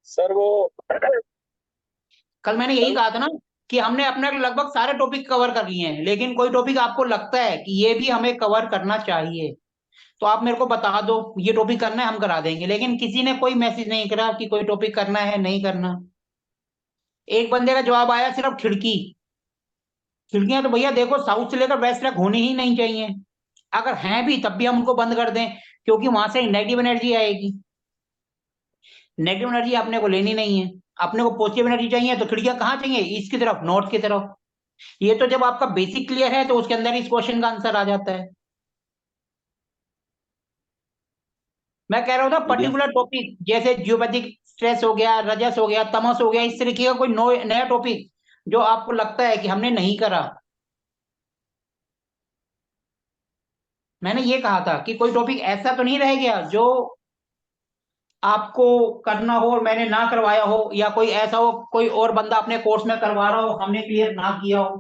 Sir वो कल मैंने यही कल कहा था ना कि हमने अपने लगभग सारे टॉपिक कवर कर लिए हैं, लेकिन कोई टॉपिक आपको लगता है कि ये भी हमें कवर करना चाहिए तो आप मेरे को बता दो, ये टॉपिक करना है हम करा देंगे। लेकिन किसी ने कोई मैसेज नहीं करा कि कोई टॉपिक करना है नहीं करना। एक बंदे का जवाब आया सिर्फ खिड़की। खिड़कियां तो भैया देखो साउथ से लेकर वेस्ट तक होनी ही नहीं चाहिए। अगर हैं भी तब भी हम उनको बंद कर दें, क्योंकि वहां से नेगेटिव एनर्जी आएगी। नेगेटिव एनर्जी अपने को लेनी नहीं है, अपने को पॉजिटिव एनर्जी चाहिए। तो खिड़कियां कहाँ चाहिए? ईस्ट की तरफ, नॉर्थ की तरफ। ये तो जब आपका बेसिक क्लियर है तो उसके अंदर इस क्वेश्चन का आंसर आ जाता है। मैं कह रहा हूँ ना बढ़िया। पर्टिकुलर टॉपिक जैसे जियोपैथिक स्ट्रेस हो गया, रजस हो गया, तमस हो गया, इस तरीके का कोई नया टॉपिक जो आपको लगता है कि हमने नहीं करा। मैंने ये कहा था कि कोई टॉपिक ऐसा तो नहीं रह गया जो आपको करना हो और मैंने ना करवाया हो, या कोई ऐसा हो कोई और बंदा अपने कोर्स में करवा रहा हो हमने क्लियर ना किया हो।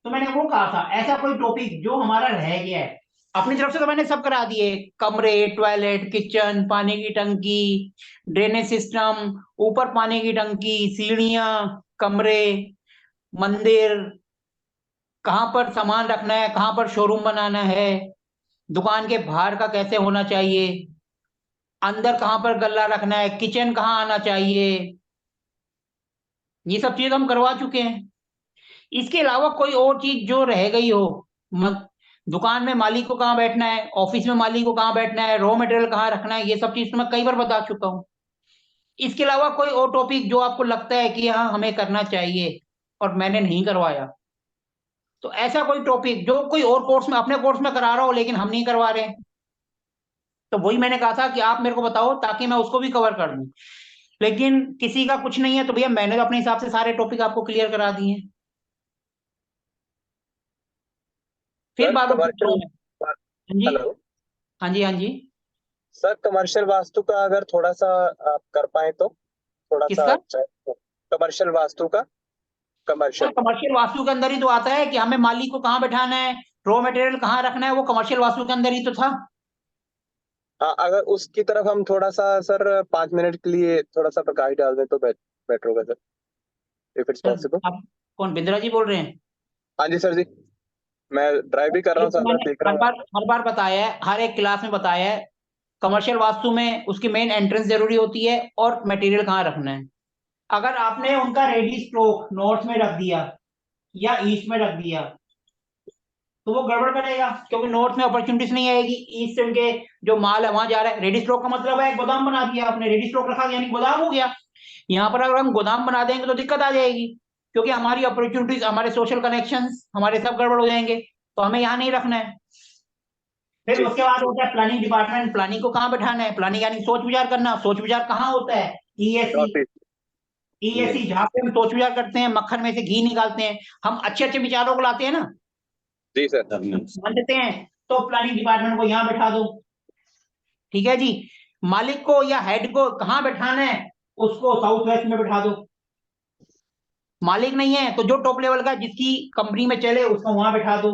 तो मैंने वो कहा था ऐसा कोई टॉपिक जो हमारा रह गया है। अपनी तरफ से तो मैंने सब करा दिए, कमरे, टॉयलेट, किचन, पानी की टंकी, ड्रेनेज सिस्टम, ऊपर पानी की टंकी, सीढ़ियां, कमरे, मंदिर, कहाँ पर सामान रखना है, कहाँ पर शोरूम बनाना है, दुकान के बाहर का कैसे होना चाहिए, अंदर कहाँ पर गल्ला रखना है, किचन कहाँ आना चाहिए। ये सब चीज हम करवा चुके हैं। इसके अलावा कोई और चीज जो रह गई हो, म- दुकान में मालिक को कहाँ बैठना है, ऑफिस में मालिक को कहाँ बैठना है, रॉ मटेरियल कहाँ रखना है, ये सब चीज तो मैं कई बार बता चुका हूँ। इसके अलावा कोई और टॉपिक जो आपको लगता है कि हाँ हमें करना चाहिए और मैंने नहीं करवाया, तो ऐसा कोई टॉपिक जो कोई और कोर्स में अपने कोर्स में करा रहा हो लेकिन हम नहीं करवा रहे, तो वही मैंने कहा था कि आप मेरे को बताओ ताकि मैं उसको भी कवर कर दूं। लेकिन किसी का कुछ नहीं है तो भैया मैंने तो अपने हिसाब से सारे टॉपिक आपको क्लियर करा दिए हैं। फिर सर बार बार पूछ रहा हूँ कमर्शियल मैं। हाँ जी। हेलो। हाँ जी। हाँ जी। सर कमर्शियल वास्तु का अगर थोड़ा सा आप कर पाए तो थोड़ा सा किसका? अच्छा है। कमर्शियल वास्तु का। Sir commercial. कमर्शियल वास्तु के अंदर ही तो आता है कि हमें मालिक को कहाँ बैठाना है, रॉ मटेरियल कहाँ रखना है, वो कमर्शियल वास्तु के अंदर ही तो था। हाँ, अगर उसकी तरफ हम थोड़ा सा सर 5 मिनट के लिए थोड़ा सा प्रकाश डाल दें तो बेटर होगा sir, if it's sir possible. आप कौन, बिंद्रा जी बोल रहे हैं? हाँ जी सर जी। मैं ड्राइव भी कर रहा ये हूँ, तो साथ साथ मैंने देख रहा हर हूँ। बार हर बार बताया है, हर एक क्लास में बताया है। कमर्शियल वास्तु में उसकी मेन एंट्रेंस जरूरी होती है और मटेरियल कहाँ रखना है। अगर आपने उनका रेडी स्ट्रोक नॉर्थ में रख दिया या ईस्ट में रख दिया तो वो गड़बड़ करेगा, क्योंकि नॉर्थ में अपॉर्चुनिटीज नहीं आएगी। ईस्ट से उनके जो माल है वहां जा रहा है। रेडी स्टॉक का मतलब है गोदाम बना दिया आपने, रेडी स्टॉक रखा यानी गोदाम हो गया। यहाँ पर अगर हम गोदाम बना देंगे तो दिक्कत आ जाएगी, क्योंकि हमारी अपॉर्चुनिटीज, हमारे सोशल कनेक्शंस, हमारे सब गड़बड़ हो जाएंगे। तो हमें यहाँ नहीं रखना है। फिर जी। उसके बाद होता है प्लानिंग डिपार्टमेंट। प्लानिंग को कहाँ बैठाना है? प्लानिंग यानी सोच विचार करना। सोच विचार कहाँ होता है? ईएससी। North east. ईएससी जहाँ पे हम सोच विचार करते हैं, मक्खन में से घी निकालते हैं, हम अच्छे अच्छे विचारों को लाते हैं ना, जी सर। समझते हैं। तो प्लानिंग डिपार्टमेंट को यहाँ बैठा दो। ठीक है जी। मालिक को या हेड को कहाँ बैठाना है? उसको साउथ वेस्ट में बैठा दो। मालिक नहीं है तो जो टॉप लेवल का जिसकी कंपनी में चले उसको वहां बैठा दो,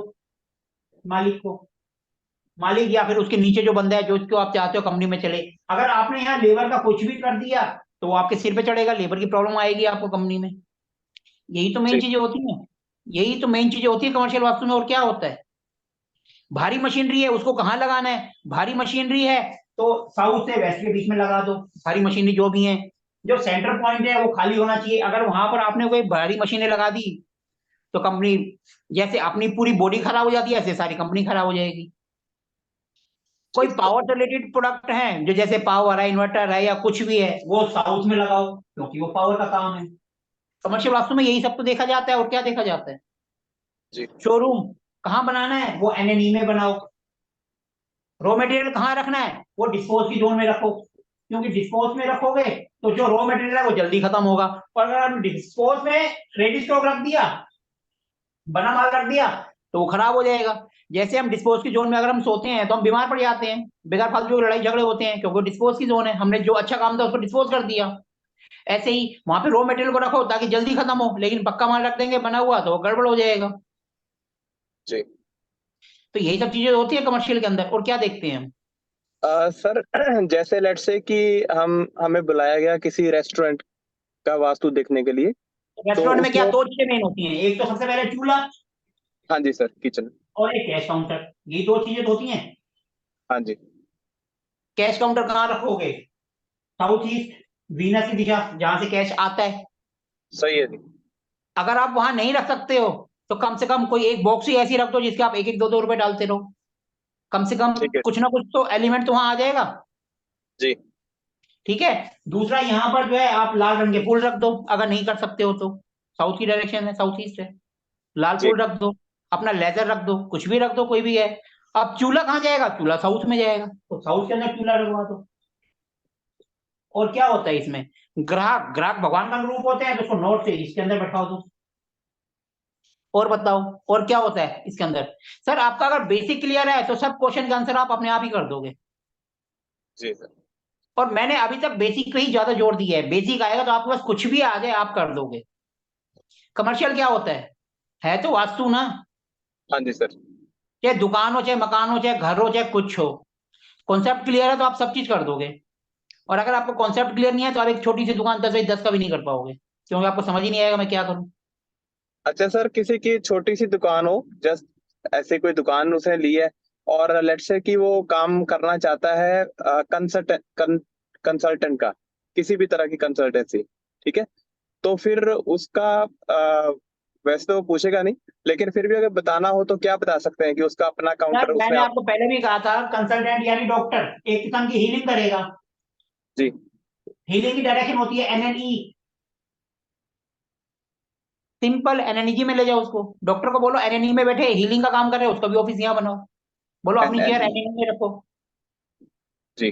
मालिक को। मालिक या फिर उसके नीचे जो बंदा है जो उसको आप चाहते हो कंपनी में चले। अगर आपने यहाँ लेबर का कुछ भी कर दिया तो वो आपके सिर पे चढ़ेगा, लेबर की प्रॉब्लम आएगी आपको कंपनी में। यही तो मेन जी। चीजें होती हैं। यही तो मेन चीजें होती है कमर्शियल वास्तु में। और क्या होता है? भारी मशीनरी है उसको कहाँ लगाना है? भारी मशीनरी है तो साउथ से वेस्ट के बीच में लगा दो। भारी मशीनरी जो भी है, जो सेंटर पॉइंट है वो खाली होना चाहिए। अगर वहां पर आपने कोई भारी मशीनें लगा दी तो कंपनी, जैसे अपनी पूरी बॉडी खराब हो जाती है ऐसे सारी कंपनी खराब हो जाएगी। कोई ठीक है। पावर से रिलेटेड प्रोडक्ट है जो जैसे पावर है, इन्वर्टर है या कुछ भी है, वो साउथ में लगाओ क्योंकि वो पावर का काम है। कमर्शियल वास्तु में यही सब तो देखा जाता है। और क्या देखा जाता है? जी। शोरूम कहाँ बनाना है? वो एनएनई में बनाओ। रॉ मटेरियल कहाँ रखना है? वो डिस्पोज की जोन में रखो, क्योंकि डिस्पोज में रखोगे तो जो रॉ मटेरियल है वो जल्दी खत्म होगा। और अगर हम डिस्पोज में रेडी स्टॉक रख दिया, बना माल रख दिया, तो वो खराब हो जाएगा। जैसे हम डिस्पोज की जोन में अगर हम सोते हैं तो हम बीमार पड़ जाते हैं, बेकार फालतू की लड़ाई झगड़े होते हैं, क्योंकि डिस्पोज की जोन है, हमने जो अच्छा काम था उसको डिस्पोज कर दिया। ऐसे ही वहां पे रॉ मटेरियल को रखो ताकि जल्दी खत्म हो, लेकिन पक्का माल रख देंगे बना हुआ तो वो गड़बड़ हो जाएगा। जी। तो यही सब चीजें होती है कमर्शियल के अंदर। और क्या देखते हैं हम? सर जैसे लेट्स से कि हमें बुलाया गया किसी रेस्टोरेंट का वास्तु देखने के लिए, तो रेस्टोरेंट में क्या उसमें। दो चीजें मेन होती हैं, एक तो सबसे पहले चूल्हा हाँ जी सर, किचन। और एक कैश काउंटर, ये दो चीजें तो होती हैं। हाँ जी। कैश काउंटर कहाँ रखोगे? साउथ ईस्ट, वीनस की दिशा, जहां से कैश आता है। सही है जी। अगर आप वहां नहीं रख सकते हो तो कम से कम कोई एक बॉक्स ही ऐसी रख दो जिसके आप एक एक दो दो रुपए डालते रहो। कम से कम ठीक है। कुछ ना कुछ तो एलिमेंट तो वहां आ जाएगा। जी। ठीक है। दूसरा, यहाँ पर जो है आप लाल रंग के फूल रख दो, अगर नहीं कर सकते हो तो। साउथ की डायरेक्शन है, साउथ ईस्ट है। लाल जी। फूल रख दो, अपना लेजर रख दो, कुछ भी रख दो, कोई भी है। अब चूल्हा कहाँ जाएगा? चूल्हा साउथ में जाएगा, तो साउथ के अंदर चूल्हा लगवा दो। और क्या होता है इसमें? ग्राहक ग्राहक भगवान का रूप होते हैं, तो उसको नॉर्थ से ईस्ट के अंदर बैठा दो। और बताओ, और क्या होता है इसके अंदर? सर आपका अगर बेसिक क्लियर है तो सब क्वेश्चन का आंसर आप अपने आप ही कर दोगे। जी सर। और मैंने अभी तक बेसिक पे ही ज्यादा जोर दिया है, बेसिक आएगा तो आपके पास कुछ भी आ जाए आप कर दोगे। कमर्शियल क्या होता है तो वास्तु ना। हाँ जी सर। चाहे दुकान हो, चाहे मकान हो, चाहे घर हो, चाहे कुछ हो, कॉन्सेप्ट क्लियर है तो आप सब चीज कर दोगे। और अगर आपको कॉन्सेप्ट क्लियर नहीं है तो आप एक छोटी सी दुकान 10 बाई 10 का भी नहीं कर पाओगे, क्योंकि आपको समझ ही नहीं आएगा मैं क्या करूं। अच्छा सर, किसी की छोटी सी दुकान हो, जस्ट ऐसे कोई दुकान उसने ली है, और लेट्स से कि वो काम करना चाहता है कंसल्टेंट का, किसी भी तरह की कंसल्टेंसी, ठीक है। तो फिर उसका वैसे तो वो पूछेगा नहीं, लेकिन फिर भी अगर बताना हो तो क्या बता सकते हैं कि उसका अपना काउंटर सर उसमें मैंने आप। आपको पहले भी कहा था, कंसल्टेंट यानी डॉक्टर एक किस्म की हीलिंग करेगा। जी। हीलिंग की डायरेक्शन होती है एनएनई, सिंपल एनएनईजी में ले जाओ उसको। डॉक्टर को बोलो एनएनई में बैठे हीलिंग का काम कर रहे हो, उसका भी ऑफिस यहाँ बनाओ। बोलो एन अपनी एन चेयर एनएनई में रखो। जी।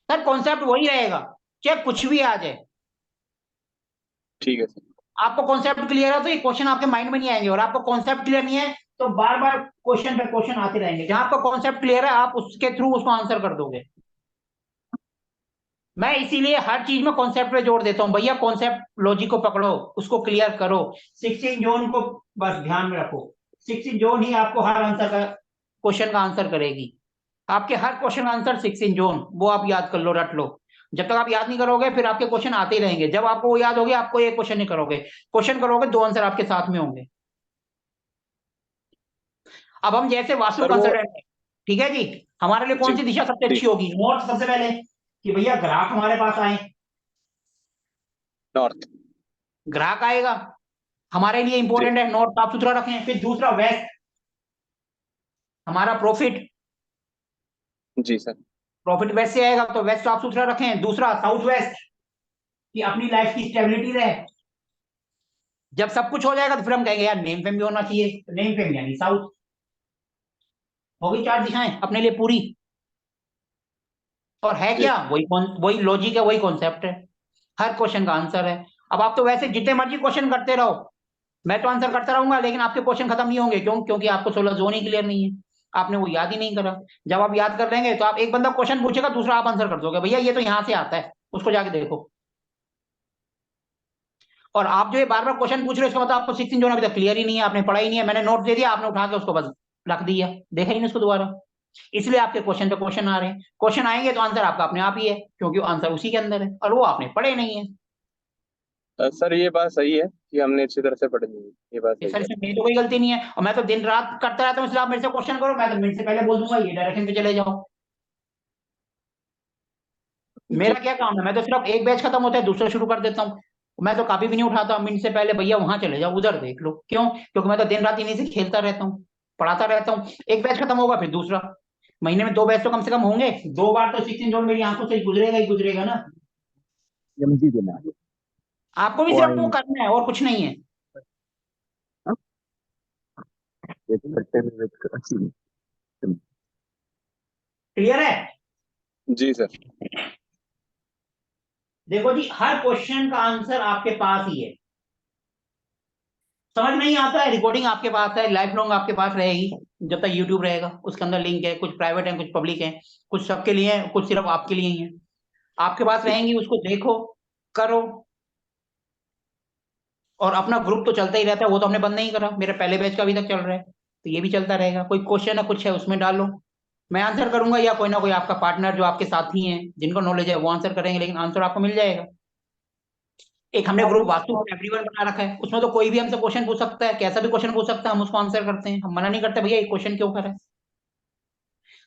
सर कॉन्सेप्ट वही रहेगा, चाहे कुछ भी आ जाए। ठीक है सर। आपको कॉन्सेप्ट क्लियर है तो ये क्वेश्चन आपके माइंड में नहीं आएंगे, और आपको कॉन्सेप्ट क्लियर नहीं है तो बार बार क्वेश्चन पे क्वेश्चन आते रहेंगे। जहां आपका कॉन्सेप्ट क्लियर है आप उसके थ्रू उसको आंसर कर दोगे। मैं इसीलिए हर चीज में कॉन्सेप्ट पे जोर देता हूँ, भैया कॉन्सेप्ट लॉजिक को पकड़ो, उसको क्लियर करो। 16 जोन को बस ध्यान में रखो। 16 जोन ही आपको हर आंसर का क्वेश्चन का आंसर करेगी। आपके हर क्वेश्चन का आंसर 16 जोन, वो आप याद कर लो, रट लो। जब तक आप याद नहीं करोगे फिर आपके क्वेश्चन आते ही रहेंगे। जब आपको वो याद होगी आपको एक क्वेश्चन नहीं करोगे, क्वेश्चन करोगे दो आंसर आपके साथ में होंगे। अब हम जैसे वास्तु सर वो। कंसल्टेंट है, ठीक है जी, हमारे लिए जी। कौन सी दिशा सबसे जी। अच्छी होगी? नॉर्थ सबसे पहले, कि भैया ग्राहक हमारे पास आए। नॉर्थ। ग्राहक आएगा, हमारे लिए जी। इंपॉर्टेंट है नॉर्थ साफ सुथरा रखें। फिर दूसरा वेस्ट, हमारा प्रॉफिट, जी सर। प्रॉफिट वेस्ट से आएगा तो वेस्ट साफ सुथरा रखें। दूसरा साउथ वेस्ट, कि अपनी लाइफ की स्टेबिलिटी रहे। जब सब कुछ हो जाएगा तो फिर हम कहेंगे यार नेम फेम भी होना चाहिए, तो नेम फेम यानी साउथ। होगी चार दिशाएं अपने लिए पूरी। और है जी। क्या? वही लॉजिक है, वही कॉन्सेप्ट है, हर क्वेश्चन का आंसर है। अब आप तो वैसे जितने मर्जी क्वेश्चन करते रहो, मैं तो आंसर करता रहूंगा, लेकिन आपके क्वेश्चन खत्म नहीं होंगे। क्यों? क्योंकि आपको 16 जोन ही क्लियर नहीं है, आपने वो याद ही नहीं करा। जब आप याद कर लेंगे तो आप, एक बंदा क्वेश्चन पूछेगा दूसरा आप आंसर कर दोगे, भैया ये तो यहाँ से आता है, उसको जाके देखो। और आप जो ये बार बार क्वेश्चन पूछ रहे हो इसका मतलब आपको 16 जोन अभी तक क्लियर ही नहीं है, आपने पढ़ा ही नहीं है। मैंने नोट दे दिया, आपने उठा के उसको बस रख दिया, देखा ही नहीं उसको दोबारा। इसलिए आपके क्वेश्चन पे क्वेश्चन आ रहे हैं। क्वेश्चन आएंगे तो आंसर आपका अपने आप ही है, क्योंकि आंसर उसी के अंदर है, और वो आपने पढ़े नहीं है। सर ये बात सही है कि हमने अच्छी तरह से पढ़ी नहीं है, ये बात ये सही सर है। इसमें मेरी तो कोई गलती नहीं है, और मैं तो दिन रात करता रहता हूँ, इसलिए आप मेरे से क्वेश्चन करो, मैं तो मिनट से पहले बोल दूंगा ये डायरेक्शन पे चले जाओ। जी। मेरा क्या काम है? मैं तो सिर्फ एक बैच खत्म होता है दूसरा शुरू कर देता हूँ। मैं तो कॉपी भी नहीं उठाता मिनट से पहले, भैया वहां चले जाओ उधर देख लो। क्यों? क्योंकि मैं तो दिन रात इन्हीं से खेलता रहता हूँ, पढ़ाता रहता हूँ। एक बैच खत्म होगा फिर दूसरा, महीने में दो बैच तो कम से कम होंगे। दो बार तो 16 जोन मेरी आंखों से गुजरेगा ही गुजरेगा ना। एमजी देना आपको भी सिर्फ वो पॉइंट करना है और कुछ नहीं है। कट्टे में अच्छी क्लियर है? जी सर। देखो जी, हर क्वेश्चन का आंसर आपके पास ही है। समझ नहीं आता है, रिकॉर्डिंग आपके पास है, लाइफ लॉन्ग आपके पास रहेगी जब तक यूट्यूब रहेगा। उसके अंदर लिंक है, कुछ प्राइवेट है कुछ पब्लिक है, कुछ सबके लिए है कुछ सिर्फ आपके लिए ही है। आपके पास जी। रहेंगी, उसको देखो, करो। और अपना ग्रुप तो चलता ही रहता है, वो तो हमने बंद नहीं करा, मेरा पहले बैच का अभी तक चल रहा है, तो ये भी चलता रहेगा। कोई क्वेश्चन है कुछ है उसमें डालो, मैं आंसर करूंगा या कोई ना कोई आपका पार्टनर जो आपके साथी हैं जिनको नॉलेज है वो आंसर करेंगे, लेकिन आंसर आपको मिल जाएगा। एक हमने ग्रुप वास्तु एवरीवन बना रखा है, उसमें तो कोई भी हमसे क्वेश्चन पूछ सकता है, कैसा भी क्वेश्चन पूछ सकता है, हम उसको आंसर करते हैं। हम मना नहीं करते भैया ये क्वेश्चन क्यों करे।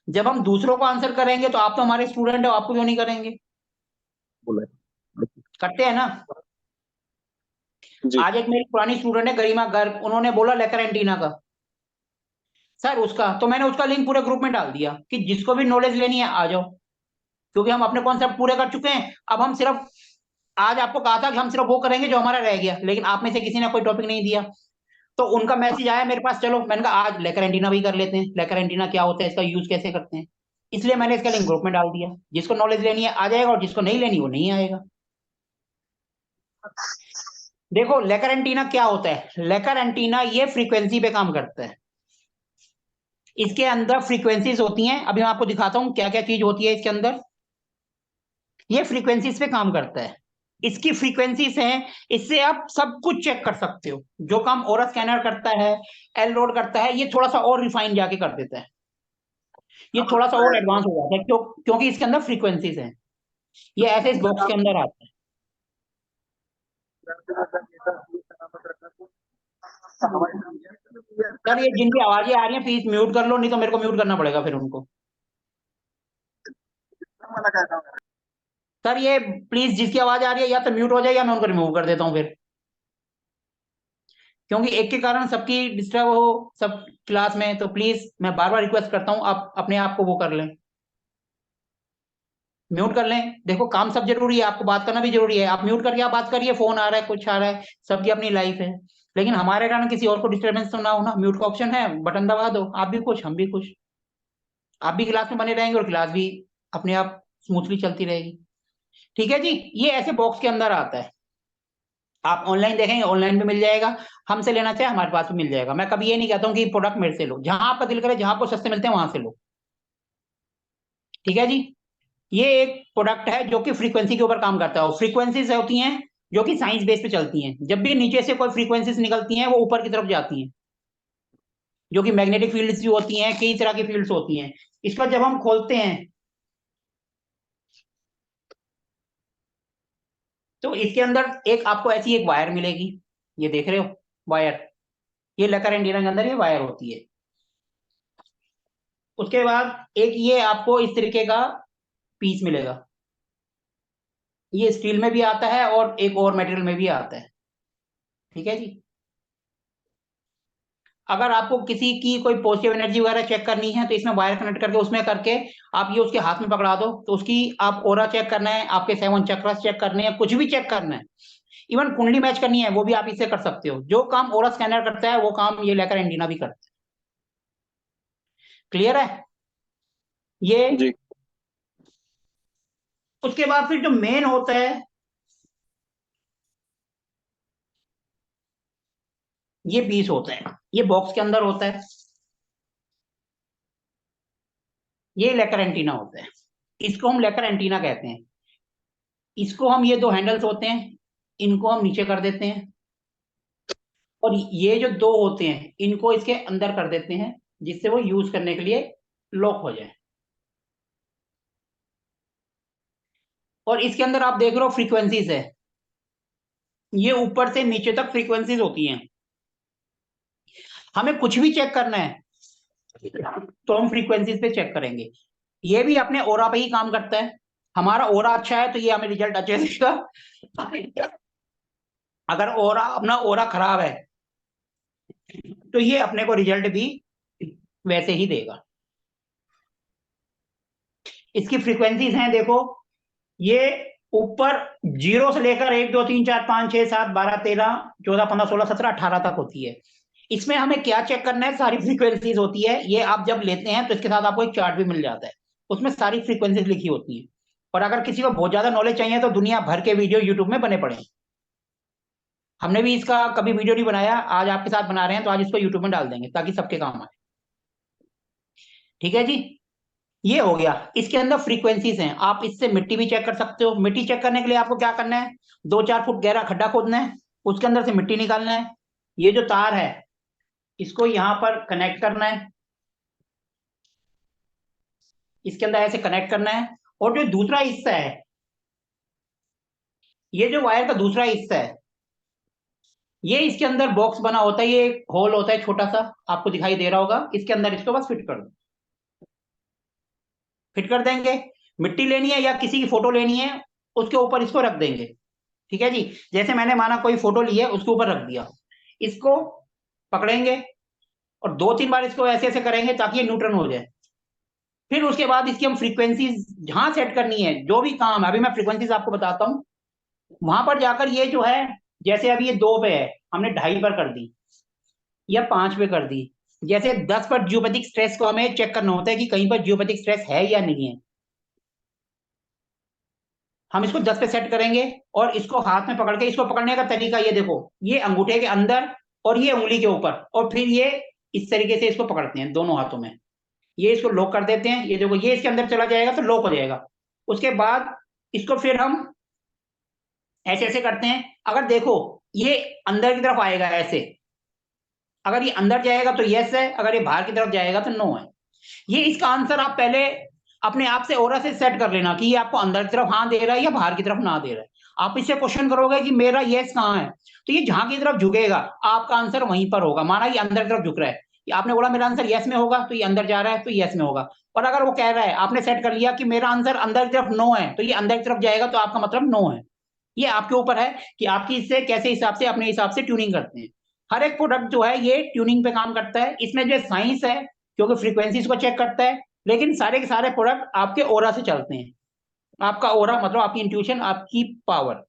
जब हम दूसरों को आंसर करेंगे तो आप तो हमारे स्टूडेंट हो, आपको क्यों नहीं करेंगे? बोला है। करते हैं ना। जी। आज एक मेरी पुरानी स्टूडेंट है गरिमा गर्ग, उन्होंने बोला लेकर एंटीना का सर उसका, तो मैंने उसका लिंक पूरे ग्रुप में डाल दिया कि जिसको भी नॉलेज लेनी है आ जाओ, क्योंकि हम अपने कॉन्सेप्ट पूरे कर चुके हैं। अब हम सिर्फ, आज आपको कहा था कि हम सिर्फ वो करेंगे जो हमारा रह गया, लेकिन आप में से किसी ने कोई टॉपिक नहीं दिया, तो उनका मैसेज आया मेरे पास, चलो मैंने कहा आज लेकर एंटीना भी कर लेते हैं, लेकर एंटीना क्या होता है, इसका यूज कैसे करते हैं। इसलिए मैंने इसका लिंक ग्रुप में डाल दिया, जिसको नॉलेज लेनी है आ जाएगा, और जिसको नहीं लेनी वो नहीं आएगा। देखो लेकर एंटीना क्या होता है, लेकर एंटीना ये फ्रीक्वेंसी पे काम करता है। इसके अंदर फ्रीक्वेंसीज होती हैं, अभी मैं आपको दिखाता हूं क्या क्या चीज होती है इसके अंदर। ये फ्रीक्वेंसीज पे काम करता है, इसकी फ्रीक्वेंसीज हैं, इससे आप सब कुछ चेक कर सकते हो। जो काम ओरा स्कैनर करता है, एल रोड करता है, ये थोड़ा सा और रिफाइन जाके कर देता है, ये थोड़ा सा और एडवांस हो जाता है, क्योंकि इसके अंदर फ्रीक्वेंसीज हैं। ये ऐसे इस बॉक्स के अंदर आता है। सर ये जिनकी आवाजें आ रही हैं प्लीज म्यूट कर लो, नहीं तो मेरे को म्यूट करना पड़ेगा फिर उनको। सर ये प्लीज जिसकी आवाज आ रही है या तो म्यूट हो जाए या मैं उनको रिमूव कर देता हूँ फिर, क्योंकि एक के कारण सबकी डिस्टर्ब हो सब क्लास में। तो प्लीज मैं बार बार रिक्वेस्ट करता हूँ आप अपने आप को वो कर लें, म्यूट कर लें। देखो काम सब जरूरी है, आपको बात करना भी जरूरी है, आप म्यूट करके आप बात करिए, फोन आ रहा है कुछ आ रहा है, सबकी अपनी लाइफ है, लेकिन हमारे कारण किसी और को डिस्टर्बेंस तो ना हो ना। म्यूट का ऑप्शन है, बटन दबा दो, आप भी खुश हम भी खुश, आप भी क्लास में बने रहेंगे और क्लास भी अपने आप स्मूथली चलती रहेगी। ठीक है जी, ये ऐसे बॉक्स के अंदर आता है। आप ऑनलाइन देखेंगे ऑनलाइन भी मिल जाएगा, हमसे लेना चाहे हमारे पास भी मिल जाएगा। मैं कभी ये नहीं कहता हूँ कि प्रोडक्ट मेरे से लो, जहां आपका दिल करे, जहां आपको सस्ते मिलते हैं वहां से लो। ठीक है जी, ये एक प्रोडक्ट है जो कि फ्रीक्वेंसी के ऊपर काम करता है, और फ्रीक्वेंसीज होती हैं जो कि साइंस बेस पे चलती हैं। जब भी नीचे से कोई फ्रीक्वेंसीज निकलती हैं वो ऊपर की तरफ जाती हैं, जो कि मैग्नेटिक फील्ड्स भी होती हैं, कई तरह की फील्ड्स होती हैं। इसका जब हम खोलते हैं तो इसके अंदर एक आपको ऐसी एक वायर मिलेगी, ये देख रहे हो वायर, ये लेकर एंटीना के अंदर ये वायर होती है। उसके बाद एक ये आपको इस तरीके का पीस मिलेगा, ये स्टील में भी आता है और एक और मटेरियल में भी आता है। ठीक है जी, अगर आपको किसी की कोई पॉजिटिव एनर्जी वगैरह चेक करनी है तो इसमें वायर कनेक्ट करके उसमें करके आप ये उसके हाथ में पकड़ा दो, तो उसकी आप ओरा चेक करना है, आपके 7 चक्रस चेक करने हैं, कुछ भी चेक करना है, इवन कुंडली मैच करनी है वो भी आप इससे कर सकते हो। जो काम ओरा स्कैनर करता है वो काम ये लेकर एंटीना भी करता है। क्लियर है ये? जी। उसके बाद फिर जो मेन होता है ये पीस होता है, ये बॉक्स के अंदर होता है, ये लेकर एंटीना होता है, इसको हम लेकर एंटीना कहते हैं। इसको हम, ये दो हैंडल्स होते हैं, इनको हम नीचे कर देते हैं, और ये जो दो होते हैं इनको इसके अंदर कर देते हैं, जिससे वो यूज करने के लिए लॉक हो जाए। और इसके अंदर आप देख रहे हो फ्रीक्वेंसीज है, ये ऊपर से नीचे तक फ्रीक्वेंसीज होती हैं। हमें कुछ भी चेक करना है तो हम फ्रीक्वेंसीज पे चेक करेंगे। ये भी अपने ओरा पे ही काम करता है, हमारा ओरा अच्छा है तो ये हमें रिजल्ट अच्छे देगा, अगर ओरा, अपना ओरा खराब है तो ये अपने को रिजल्ट भी वैसे ही देगा। इसकी फ्रीक्वेंसीज हैं देखो, ये ऊपर 0 से लेकर 1 2 3 4 5 6 7 12 13 14 15 16 17 18 तक होती है। इसमें हमें क्या चेक करना है, सारी फ्रीक्वेंसीज होती है। ये आप जब लेते हैं तो इसके साथ आपको एक चार्ट भी मिल जाता है, उसमें सारी फ्रीक्वेंसीज लिखी होती है। और अगर किसी को बहुत ज्यादा नॉलेज चाहिए तो दुनिया भर के वीडियो यूट्यूब में बने पड़े हैं। हमने भी इसका कभी वीडियो नहीं बनाया, आज आपके साथ बना रहे हैं, तो आज इसको यूट्यूब में डाल देंगे ताकि सबके काम आए। ठीक है जी, ये हो गया। इसके अंदर फ्रीक्वेंसीज हैं, आप इससे मिट्टी भी चेक कर सकते हो। मिट्टी चेक करने के लिए आपको क्या करना है, 2-4 फुट गहरा खड्डा खोदना है, उसके अंदर से मिट्टी निकालना है, ये जो तार है इसको यहां पर कनेक्ट करना है, इसके अंदर ऐसे कनेक्ट करना है। और जो दूसरा हिस्सा है, ये जो वायर का दूसरा हिस्सा है, ये इसके अंदर बॉक्स बना होता है, ये एक होल होता है छोटा सा, आपको दिखाई दे रहा होगा, इसके अंदर इसको बस फिट कर दो। फिट कर देंगे। मिट्टी लेनी है या किसी की फोटो लेनी है, उसके ऊपर इसको रख देंगे। ठीक है जी। जैसे मैंने माना कोई फोटो ली है, उसके ऊपर रख दिया। इसको पकड़ेंगे और 2-3 बार इसको ऐसे ऐसे करेंगे ताकि ये न्यूट्रन हो जाए। फिर उसके बाद इसकी हम फ्रीक्वेंसीज जहां सेट करनी है, जो भी काम है, अभी मैं फ्रीक्वेंसीज आपको बताता हूँ। वहां पर जाकर ये जो है, जैसे अभी ये 2 पे है, हमने 2.5 पर कर दी या 5 पे कर दी। जैसे 10 पर जियोपैथिक स्ट्रेस को हमें चेक करना होता है कि कहीं पर जियोपैथिक स्ट्रेस है या नहीं है। हम इसको 10 पे सेट करेंगे और इसको हाथ में पकड़ के, इसको पकड़ने का तरीका ये देखो, ये अंगूठे के अंदर और ये उंगली के ऊपर, और फिर ये इस तरीके से इसको पकड़ते हैं दोनों हाथों में। ये इसको लॉक कर देते हैं, ये देखो ये इसके अंदर चला जाएगा तो लॉक हो जाएगा। उसके बाद इसको फिर हम ऐसे ऐसे करते हैं। अगर देखो ये अंदर की तरफ आएगा ऐसे, अगर ये अंदर जाएगा तो यस है, अगर ये बाहर की तरफ जाएगा तो नो है। ये इसका आंसर आप पहले अपने आप से ऑरा से सेट कर लेना कि ये आपको अंदर की तरफ हाँ दे रहा है या बाहर की तरफ ना दे रहा है। आप इससे क्वेश्चन करोगे कि मेरा यस कहाँ है, तो ये जहां की तरफ झुकेगा आपका आंसर वहीं पर होगा। माना ये अंदर की तरफ झुक रहा है, आपने बोला मेरा आंसर यस में होगा, तो ये अंदर जा रहा है तो यस में होगा। और अगर वो कह रहा है, आपने सेट कर लिया कि मेरा आंसर अंदर की तरफ नो है, तो ये अंदर की तरफ जाएगा तो आपका मतलब नो है। ये आपके ऊपर है कि आपकी इससे कैसे हिसाब से, अपने हिसाब से ट्यूनिंग करते हैं। हर एक प्रोडक्ट जो है ये ट्यूनिंग पे काम करता है। इसमें जो साइंस है, क्योंकि फ्रीक्वेंसीज को चेक करता है, लेकिन सारे के सारे प्रोडक्ट आपके ओरा से चलते हैं। आपका ओरा मतलब आपकी इंट्यूशन, आपकी पावर।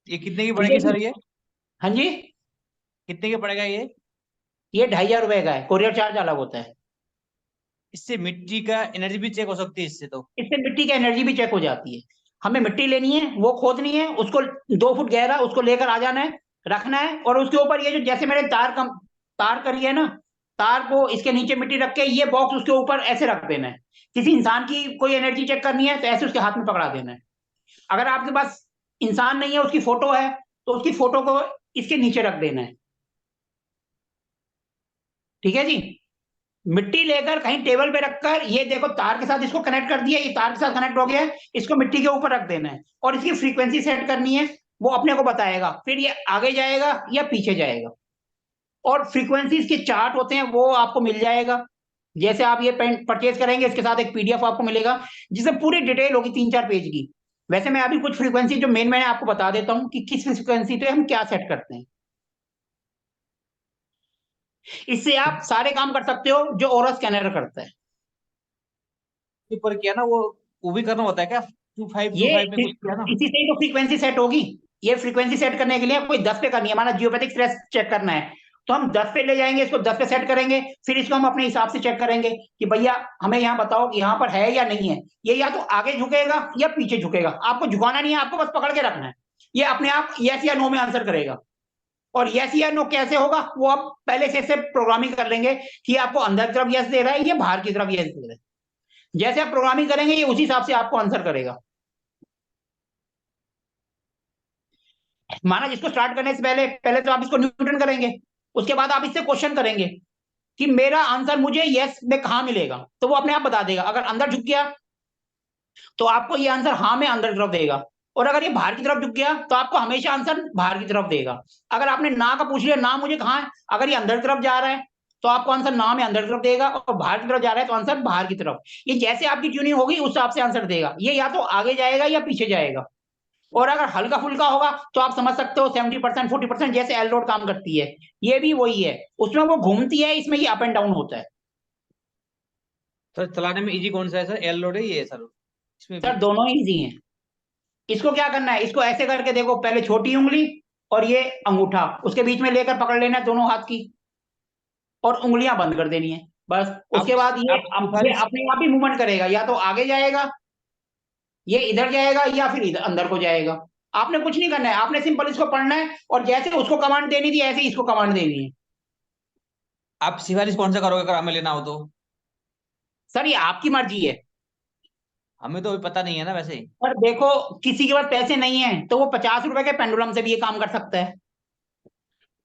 ये कितने की पड़ेगी सर ये? हाँ जी, कितने का पड़ेगा ये 2,500 का है, कोरियर चार्ज अलग होता है। इससे मिट्टी का एनर्जी भी चेक हो सकती है इससे तो? इससे मिट्टी की एनर्जी भी चेक हो जाती है। हमें मिट्टी लेनी है, वो खोदनी है, उसको 2 फुट गहरा उसको लेकर आ जाना है, रखना है, और उसके ऊपर ये जो जैसे मैंने तार करी है ना, तार को इसके नीचे मिट्टी रख के ये बॉक्स उसके ऊपर ऐसे रख देना है। किसी इंसान की कोई एनर्जी चेक करनी है तो ऐसे उसके हाथ में पकड़ा देना है। अगर आपके पास इंसान नहीं है, उसकी फोटो है, तो उसकी फोटो को इसके नीचे रख देना है। ठीक है जी। मिट्टी लेकर कहीं टेबल पे रखकर, ये देखो तार के साथ इसको कनेक्ट कर दिया, ये तार के साथ कनेक्ट हो गया है, इसको मिट्टी के ऊपर रख देना है और इसकी फ्रीक्वेंसी सेट करनी है। वो अपने को बताएगा, फिर ये आगे जाएगा या पीछे जाएगा। और फ्रीक्वेंसीज के चार्ट होते हैं, वो आपको मिल जाएगा। जैसे आप ये पेन परचेज करेंगे, इसके साथ एक पीडीएफ आपको मिलेगा जिसमें पूरी डिटेल होगी 3-4 पेज की। वैसे मैं अभी कुछ फ्रीक्वेंसी जो मेन मैंने आपको बता देता हूँ कि किस फ्रीक्वेंसी पे हम क्या सेट करते हैं। इससे आप सारे काम कर सकते हो जो ओरा स्कैनर करता है। ऊपर किया ना वो भी करना होता है क्या? 2525 में कुछ किया ना? इसी से ही तो फ्रीक्वेंसी सेट होगी। ये फ्रीक्वेंसी सेट करने के लिए कोई 10 पे करनी है, माना जियोपैथिक स्ट्रेस चेक करना है, तो हम 10 पे ले जाएंगे, इसको 10 पे सेट करेंगे, फिर इसको हम अपने हिसाब से चेक करेंगे कि भैया हमें यहाँ बताओ कि यहाँ पर है या नहीं है। ये या तो आगे झुकेगा या पीछे झुकेगा, आपको झुकाना नहीं है, आपको बस पकड़ के रखना है। ये अपने आप यस या नो में आंसर करेगा। और यस या नो कैसे होगा, वो आप पहले से प्रोग्रामिंग कर लेंगे कि आपको अंदर की तरफ यस दे रहा है या बाहर की तरफ यस दे रहा है। जैसे आप प्रोग्रामिंग करेंगे, ये उसी हिसाब से आपको आंसर करेगा। माना जिसको स्टार्ट करने से पहले पहले तो आप इसको न्यूटन करेंगे, उसके बाद आप इससे क्वेश्चन करेंगे कि मेरा आंसर मुझे यस में कहां मिलेगा, तो वो अपने आप बता देगा। अगर अंदर झुक गया तो आपको ये आंसर हाँ में अंदर की तरफ देगा, और अगर ये बाहर की तरफ झुक गया तो आपको हमेशा आंसर बाहर की तरफ देगा। अगर आपने ना का पूछ लिया, ना मुझे कहाँ है, अगर ये अंदर की तरफ जा रहा है तो आपको आंसर ना में अंदर की तरफ देगा, और बाहर की तरफ जा रहा है तो आंसर बाहर की तरफ। ये जैसे आपकी ट्यूनिंग होगी उस हिसाब से आंसर देगा। ये या तो आगे जाएगा या पीछे जाएगा। और अगर हल्का फुल्का होगा तो आप समझ सकते हो 70% 40%, जैसे एल रोड काम करती है, ये भी वही है, उसमें वो घूमती है, इसमें ये अप एंड डाउन होता है। सर चलाने में इजी कौन सा है सर? एल लोड है ये सर? इसमें सर दोनों ही इजी हैं। इसको क्या करना है, इसको ऐसे करके देखो, पहले छोटी उंगली और ये अंगूठा उसके बीच में लेकर पकड़ लेना है दोनों हाथ की, और उंगलियां बंद कर देनी है बस। उसके बाद ये अपने आप ही मूवमेंट करेगा, या तो आगे जाएगा, ये इधर जाएगा, या फिर इधर अंदर को जाएगा। आपने कुछ नहीं करना है, आपने सिंपल इसको पढ़ना है, और जैसे उसको कमांड देनी थी ऐसे इसको कमांड देनी है। आप सिफारिश कौन सा करोगे अगर हमें लेना हो तो? सर ये आपकी मर्जी है। हमें तो अभी पता नहीं है ना वैसे ही। पर देखो, किसी के पास पैसे नहीं है तो वो 50 रुपए के पेंडुलम से भी ये काम कर सकता है।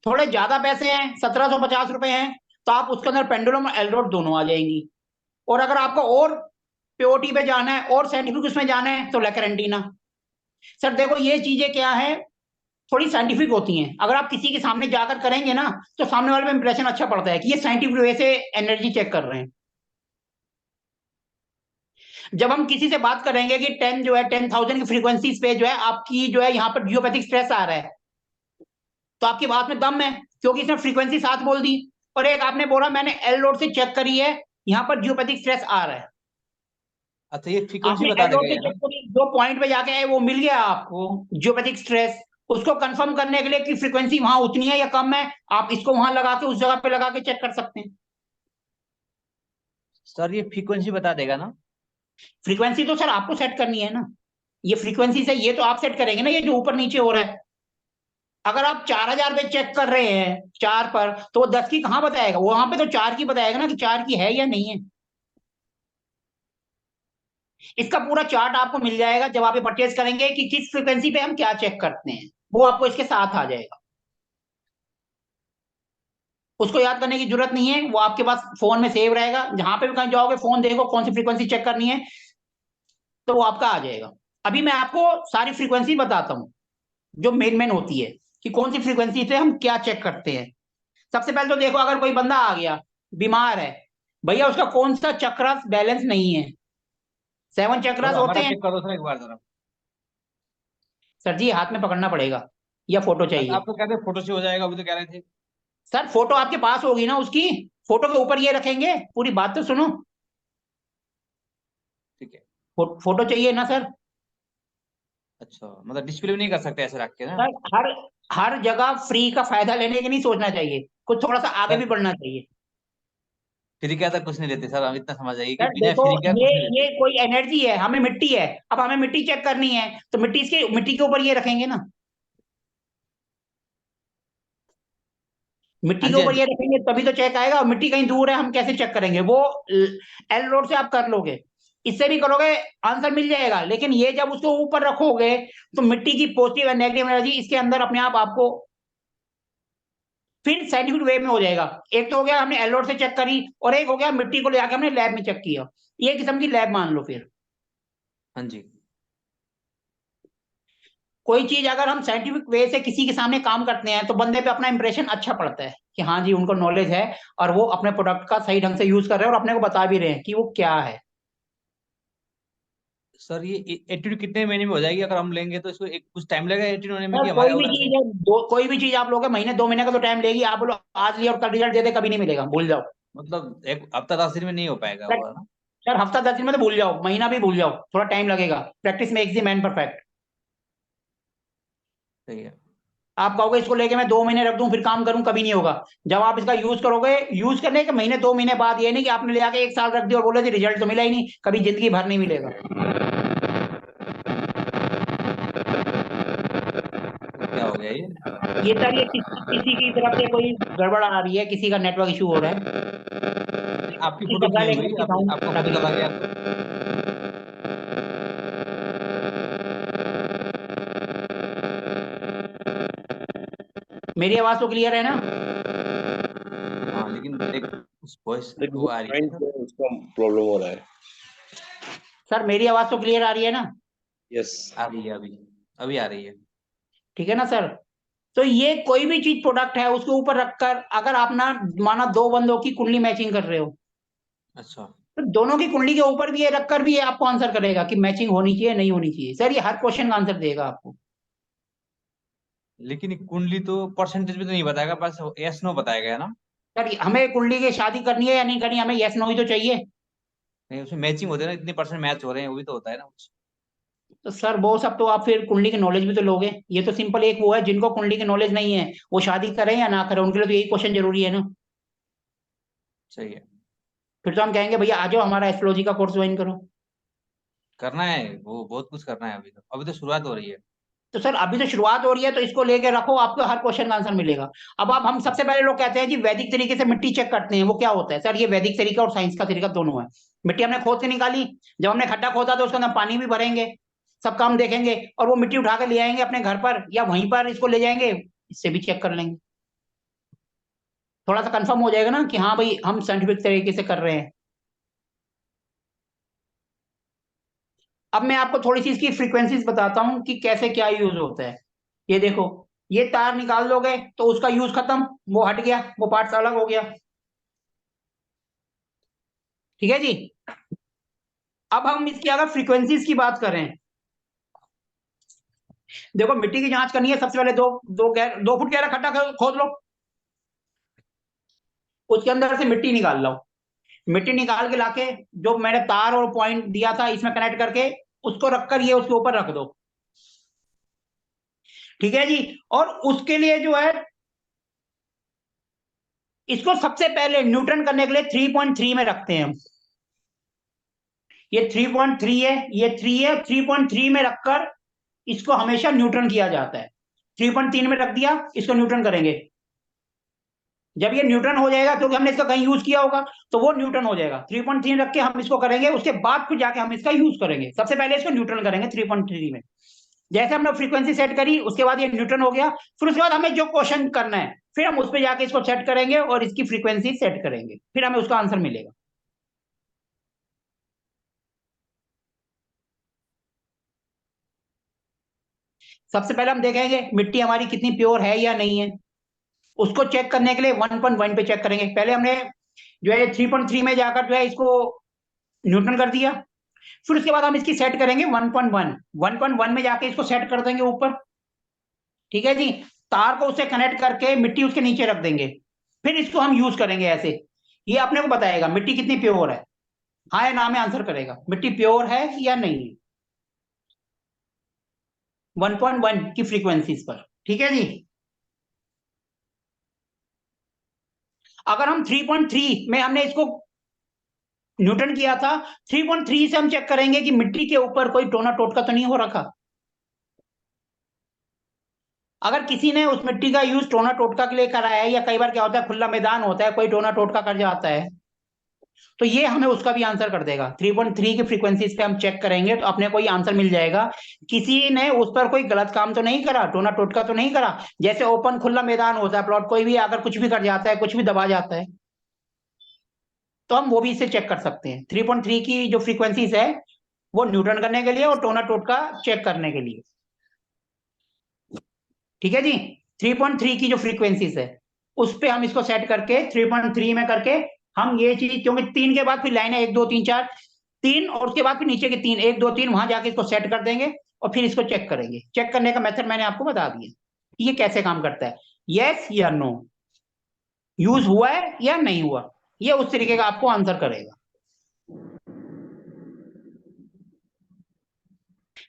थोड़े ज्यादा पैसे हैं, 1750 रुपए हैं, तो आप उसके अंदर पेंडुलम और एलरोड दोनों आ जाएंगी। और अगर आपको और प्योरिटी पे जाना है और साइंटिफिक उसमें जाना है तो लेकेरेंटीना। सर देखो ये चीजें क्या है, थोड़ी साइंटिफिक होती हैं। अगर आप किसी के सामने जाकर करेंगे ना तो सामने वाले में इंप्रेशन अच्छा पड़ता है कि ये साइंटिफिक वे से एनर्जी चेक कर रहे हैं। जब हम किसी से बात करेंगे कि 10 जो है 10,000 की फ्रीक्वेंसीज पे जो है आपकी जो है यहाँ पर जियोपैथिक स्ट्रेस आ रहा है, तो आपकी बात में दम है क्योंकि इसने फ्रीक्वेंसी 7 बोल दी। और एक आपने बोला मैंने एल लोड से चेक करी है, यहाँ पर जियोपैथिक स्ट्रेस आ रहा है। अच्छा ये फ्रीक्वेंसी आपने बता एल लोड देगा से ये ना? चेक करी, जो पॉइंट पे जाके आए वो मिल गया आपको जियोपैथिक स्ट्रेस। उसको कंफर्म करने के लिए कि फ्रीक्वेंसी वहां उतनी है या कम है, आप इसको वहां लगा के उस जगह पे लगा के चेक कर सकते हैं। सर ये फ्रीक्वेंसी बता देगा ना? फ्रीक्वेंसी तो सर आपको सेट करनी है ना, ये फ्रीक्वेंसी से ये तो आप सेट करेंगे ना, ये जो ऊपर नीचे हो रहा है। अगर आप 4,000 पे चेक कर रहे हैं 4 पर, तो वो 10 की कहां बताएगा, वो वहां पे तो 4 की बताएगा ना कि 4 की है या नहीं है। इसका पूरा चार्ट आपको मिल जाएगा जब आप ये परचेज करेंगे कि किस फ्रीक्वेंसी पे हम क्या चेक करते हैं, वो आपको इसके साथ आ जाएगा। उसको याद करने की जरूरत नहीं है, वो आपके पास फोन में सेव रहेगा। जहां पे भी कहीं जाओगे फोन देखो कौन सी फ्रीक्वेंसी चेक करनी है, तो वो आपका आ जाएगा। अभी मैं आपको सारी फ्रीक्वेंसी बताता हूँ जो मेन मेन होती है कि कौन सी फ्रीक्वेंसी से हम क्या चेक करते हैं। सबसे पहले तो देखो, अगर कोई बंदा आ गया बीमार है, भैया उसका कौन सा चक्रस बैलेंस नहीं है। 7 सर चक्रस होते हमारा हैं। चेक कर दो सर एक बार जरा। सर जी हाथ में पकड़ना पड़ेगा या फोटो आप चाहिए? तो कहते फोटो से हो जाएगा, अभी तो कह रहे थे। सर फोटो आपके पास होगी ना उसकी, फोटो के ऊपर ये रखेंगे, पूरी बात तो सुनो। ठीक है। फोटो चाहिए ना सर? अच्छा मतलब डिस्प्ले भी नहीं कर सकते ऐसे रख के ना? सर हर हर जगह फ्री का फायदा लेने की नहीं सोचना चाहिए, कुछ थोड़ा सा आगे भी सर बढ़ना चाहिए। फ्री का तो कुछ नहीं लेते सर, हम इतना समझ जाइए कि सर बिना देखो, फ्री का ये कुछ नहीं ये लेते। कोई एनर्जी है, हमें मिट्टी है, अब हमें मिट्टी चेक करनी है तो मिट्टी के ऊपर ये रखेंगे ना, मिट्टी हाँ के जी हाँ ऊपर जी। ये रखेंगे तभी तो चेक आएगा। और मिट्टी कहीं दूर है, हम कैसे चेक करेंगे वो? एल रोड से आप कर लोगे, इससे भी करोगे, आंसर मिल जाएगा। लेकिन ये जब उसको ऊपर रखोगे तो मिट्टी की पॉजिटिव और नेगेटिव एनर्जी इसके अंदर अपने आप आपको फिर साइंटिफिक वे में हो जाएगा। एक तो हो गया हमने एल रोड से चेक करी, और एक हो गया मिट्टी को ले आके हमने लैब में चेक किया। ये किस्म की लैब मान लो फिर। हाँ जी। कोई चीज अगर हम साइंटिफिक वे से किसी के सामने काम करते हैं तो बंदे पे अपना इंप्रेशन अच्छा पड़ता है कि हाँ जी उनको नॉलेज है, और वो अपने प्रोडक्ट का सही ढंग से यूज कर रहे हैं और अपने को बता भी रहे हैं कि वो क्या है। सर ये एटीट्यूड कितने महीने में हो जाएगी अगर हम लेंगे तो? इसको एक कुछ टाइम लगेगा एटीट्यूड होने में सर कि हमारे कोई हो भी रहा है? चीज है, कोई भी चीज आप लोगे महीने 2 महीने का तो टाइम लेगी। आप बोलो आज लिया और कल रिजल्ट दे दे, कभी नहीं मिलेगा, भूल जाओ। मतलब एक हफ्ता 10 दिन में नहीं हो पाएगा सर वो, है ना? सर हफ्ता 10 दिन में तो भूल जाओ, महीना भी भूल जाओ, थोड़ा टाइम लगेगा। Practice makes the man perfect. सही है। आप कहोगे इसको लेके मैं 2 महीने रख दूं फिर काम करूं, कभी नहीं होगा। जब आप इसका यूज करोगे, यूज करने के महीने 2 महीने बाद, ये नहीं कि आपने ले आके 1 साल रख दिया और बोले जी रिजल्ट तो मिला ही नहीं, कभी जिंदगी भर नहीं मिलेगा। क्या हो गया ये? ये सर ये किसी की तरफ से कोई गड़बड़ आ रही है, किसी का नेटवर्क इशू हो रहा है। नहीं, आपकी किसी फोटो कर रहा क्यों है नहीं लेकिन हुई? उसकी आपका साउंड फोटो अभी। चला गया तो? मेरी आवाज तो क्लियर है ना? हाँ लेकिन एक उस वॉइस एक वो वो आ रही थी पॉइंट ना। पे उसका प्रॉब्लम हो रहा है। सर मेरी आवाज तो क्लियर आ रही है ना? यस। आ रही है अभी, अभी आ रही है। ठीक है ना सर? तो ये कोई भी चीज प्रोडक्ट है उसके ऊपर रखकर, अगर आप ना माना दो बंदों की कुंडली मैचिंग कर रहे हो, अच्छा। तो दोनों की कुंडली के ऊपर भी ये रखकर भी ये आपको आंसर करेगा कि मैचिंग होनी चाहिए नहीं होनी चाहिए। सर ये हर क्वेश्चन का आंसर देगा आपको। लेकिन ये कुंडली तो परसेंटेज में तो नहीं बताएगा, बस यस नो बताएगा, है ना? सर हमें कुंडली की शादी करनी है या नहीं करनी, हमें यस नो ही तो चाहिए। नहीं उसमें मैचिंग होते हैं ना, इतने परसेंट मैच हो रहे हैं, वो भी तो होता है ना कुछ। तो सर वो सब तो आप फिर कुंडली की नॉलेज भी तो लोगे। ये तो सिंपल एक वो है, जिनको कुंडली की नॉलेज नहीं है वो शादी करें या ना करें, उनके लिए तो यही क्वेश्चन जरूरी है ना। सही है। फिर तो हम कहेंगे भैया आ जाओ हमारा एस्ट्रोलॉजी का कोर्स ज्वाइन करो। करना है वो, बहुत कुछ करना है, अभी तो शुरुआत हो रही है। तो सर अभी तो शुरुआत हो रही है, तो इसको लेके रखो, आपको हर क्वेश्चन का आंसर मिलेगा। अब आप हम सबसे पहले लोग कहते हैं जी वैदिक तरीके से मिट्टी चेक करते हैं, वो क्या होता है? सर ये वैदिक तरीका और साइंस का तरीका दोनों है। मिट्टी हमने खोद के निकाली, जब हमने खड्डा खोदा तो उसके अंदर पानी भी भरेंगे, सब काम देखेंगे, और वो मिट्टी उठा के ले आएंगे अपने घर पर या वहीं पर इसको ले जाएंगे, इससे भी चेक कर लेंगे। थोड़ा सा कंफर्म हो जाएगा ना कि हाँ भाई हम साइंटिफिक तरीके से कर रहे हैं। अब मैं आपको थोड़ी सी इसकी फ्रीक्वेंसीज बताता हूं कि कैसे क्या यूज होता है। ये देखो, ये तार निकाल दोगे तो उसका यूज खत्म, वो हट गया, वो पार्ट्स अलग हो गया। ठीक है जी। अब हम इसकी अगर फ्रीक्वेंसीज की बात करें, देखो मिट्टी की जांच करनी है, सबसे पहले 2 फुट गहरा खड्डा खोद लो, उसके अंदर से मिट्टी निकाल लो। मिट्टी निकाल के लाके जो मैंने तार और पॉइंट दिया था इसमें कनेक्ट करके उसको रखकर ये उसके ऊपर रख दो। ठीक है जी। और उसके लिए जो है, इसको सबसे पहले न्यूट्रन करने के लिए 3.3 में रखते हैं हम। ये 3.3 है, ये 3 है, 3.3 में रखकर इसको हमेशा न्यूट्रन किया जाता है। 3.3 में रख दिया, इसको न्यूट्रन करेंगे। जब ये न्यूट्रन हो जाएगा, क्योंकि हमने इसका कहीं यूज किया होगा, तो वो न्यूट्रन हो जाएगा। 3.3 रख के हम इसको करेंगे, उसके बाद फिर जाके हम इसका यूज करेंगे। सबसे पहले इसको न्यूट्रन करेंगे 3.3 में। जैसे हमने फ्रीक्वेंसी सेट करी, उसके बाद ये न्यूट्रन हो गया, फिर उसके बाद हमें जो क्वेश्चन करना है, फिर हम उस पर जाके इसको सेट करेंगे और इसकी फ्रीक्वेंसी सेट करेंगे, फिर हमें उसका आंसर मिलेगा। सबसे पहले हम देखेंगे मिट्टी हमारी कितनी प्योर है या नहीं है। उसको चेक करने के लिए 1.1 पे चेक करेंगे। पहले हमने जो है 3.3 में जाकर जो है इसको न्यूट्रन कर दिया, फिर उसके बाद हम इसकी सेट करेंगे 1.1। 1.1 में जाके इसको सेट कर देंगे ऊपर। ठीक है जी। तार को उससे कनेक्ट करके मिट्टी उसके नीचे रख देंगे, फिर इसको हम यूज करेंगे ऐसे। ये अपने को बताएगा मिट्टी कितनी प्योर है, हाँ या ना में आंसर करेगा मिट्टी प्योर है या नहीं है, 1.1 की फ्रीक्वेंसीज पर। ठीक है जी। अगर हम 3.3 में हमने इसको न्यूटन किया था, 3.3 से हम चेक करेंगे कि मिट्टी के ऊपर कोई टोना टोटका तो नहीं हो रखा। अगर किसी ने उस मिट्टी का यूज टोना टोटका के लिए कराया है, या कई बार क्या होता है खुला मैदान होता है, कोई टोना टोटका कर जाता है, तो ये हमें उसका भी आंसर कर देगा। 3.3 की फ्रीक्वेंसीज पे हम चेक करेंगे तो अपने को ये आंसर मिल जाएगा, किसी ने उस पर कोई गलत काम तो नहीं करा, टोना टोटका तो नहीं करा। जैसे ओपन खुला मैदान होता है प्लॉट, कोई भी अगर कुछ भी कर जाता है, कुछ भी दबा जाता है, तो हम वो भी इसे चेक कर सकते हैं। 3.3 की जो फ्रीक्वेंसीज है वो न्यूट्रन करने के लिए और टोना टोटका चेक करने के लिए। ठीक है जी। 3.3 की जो फ्रीक्वेंसीज है उस पे हम इसको सेट करके 3.3 में करके हम ये चीज, क्योंकि 3 के बाद फिर लाइन है 1 2 3 4, 3 और उसके बाद फिर नीचे के 3, 1 2 3, वहां जाके इसको सेट कर देंगे और फिर इसको चेक करेंगे। चेक करने का मेथड मैंने आपको बता दिया ये कैसे काम करता है, यस या नो, यूज हुआ है या नहीं हुआ, ये उस तरीके का आपको आंसर करेगा।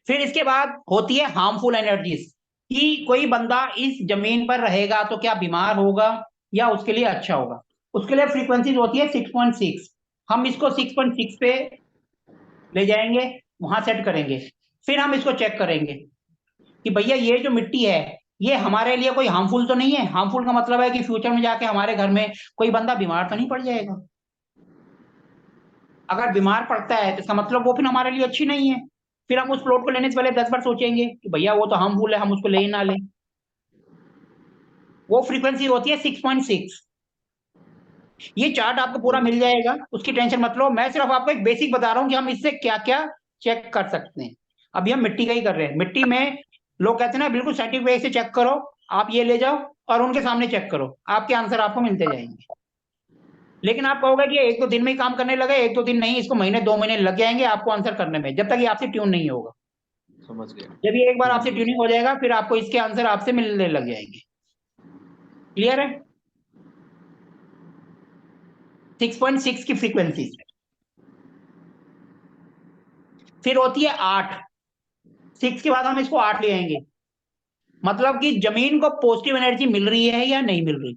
फिर इसके बाद होती है हार्मफुल एनर्जीज, कि कोई बंदा इस जमीन पर रहेगा तो क्या बीमार होगा या उसके लिए अच्छा होगा। उसके लिए फ्रीक्वेंसीज होती है 6.6। हम इसको 6.6 पे ले जाएंगे, वहां सेट करेंगे, फिर हम इसको चेक करेंगे कि भैया ये जो मिट्टी है ये हमारे लिए कोई हार्मफुल तो नहीं है। हार्मफुल का मतलब है कि फ्यूचर में जाके हमारे घर में कोई बंदा बीमार तो नहीं पड़ जाएगा। अगर बीमार पड़ता है तो इसका मतलब वो फिर हमारे लिए अच्छी नहीं है। फिर हम उस प्लॉट को लेने से पहले 10 बार सोचेंगे कि भैया वो तो हार्मफुल है, हम उसको ले ही ना लें। वो फ्रीक्वेंसी होती है 6.6। ये चार्ट आपको पूरा मिल जाएगा, उसकी टेंशन मत लो। मैं सिर्फ आपको एक बेसिक बता रहा हूँ कि हम इससे क्या क्या चेक कर सकते हैं। अभी हम मिट्टी का ही कर रहे हैं। मिट्टी में लोग कहते हैं ना बिल्कुल साइंटिफिक वे से चेक करो, आप ये ले जाओ और उनके सामने चेक करो, आपके आंसर आपको मिलते जाएंगे। लेकिन आप कहोगे कि 1 2 दिन में ही काम करने लगे, 1 2 दिन नहीं, इसको महीने 2 महीने लग जाएंगे आपको आंसर करने में, जब तक ये आपसे ट्यून नहीं होगा। समझ गया। जब ये एक बार आपसे ट्यूनिंग हो जाएगा फिर आपको इसके आंसर आपसे मिलने लग जाएंगे। क्लियर है? 6.6 की फ्रीक्वेंसी। फिर होती है 8। 6 के बाद हम इसको 8 ले आएंगे, मतलब कि जमीन को पॉजिटिव एनर्जी मिल रही है या नहीं मिल रही।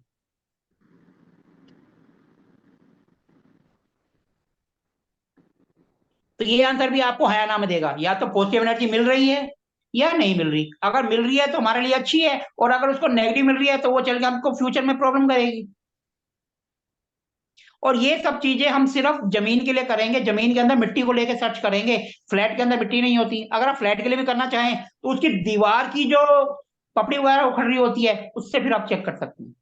तो ये आंसर भी आपको है ना में देगा, या तो पॉजिटिव एनर्जी मिल रही है या नहीं मिल रही। अगर मिल रही है तो हमारे लिए अच्छी है, और अगर उसको नेगेटिव मिल रही है तो वो चल के हमको फ्यूचर में प्रॉब्लम करेगी। और ये सब चीजें हम सिर्फ जमीन के लिए करेंगे, जमीन के अंदर मिट्टी को लेकर सर्च करेंगे। फ्लैट के अंदर मिट्टी नहीं होती। अगर आप फ्लैट के लिए भी करना चाहें तो उसकी दीवार की जो पपड़ी वगैरह उखड़ रही होती है उससे फिर आप चेक कर सकते हैं।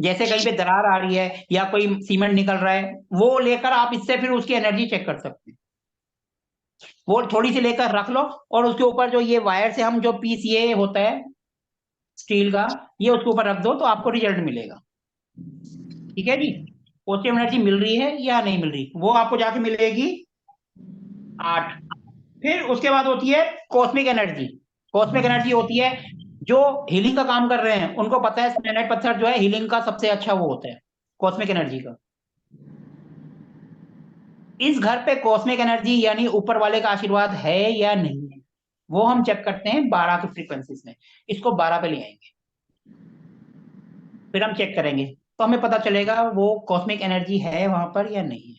जैसे कहीं पे दरार आ रही है या कोई सीमेंट निकल रहा है, वो लेकर आप इससे फिर उसकी एनर्जी चेक कर सकते हैं। वो थोड़ी सी लेकर रख लो और उसके ऊपर जो ये वायर से हम जो पीस ये होता है स्टील का, ये उसके ऊपर रख दो तो आपको रिजल्ट मिलेगा। ठीक है जी। पॉजिटिव एनर्जी मिल रही है या नहीं मिल रही, वो आपको जाके मिलेगी 8। फिर उसके बाद होती है कॉस्मिक एनर्जी। कॉस्मिक एनर्जी होती है जो हीलिंग का काम कर रहे हैं, उनको पता है स्लेनाइट पत्थर जो है हीलिंग का सबसे अच्छा वो होता है कॉस्मिक एनर्जी का। इस घर पे कॉस्मिक एनर्जी यानी ऊपर वाले का आशीर्वाद है या नहीं है, वो हम चेक करते हैं 12 की फ्रीक्वेंसीज में। इसको 12 पे ले आएंगे, फिर हम चेक करेंगे तो हमें पता चलेगा वो कॉस्मिक एनर्जी है वहां पर या नहीं है।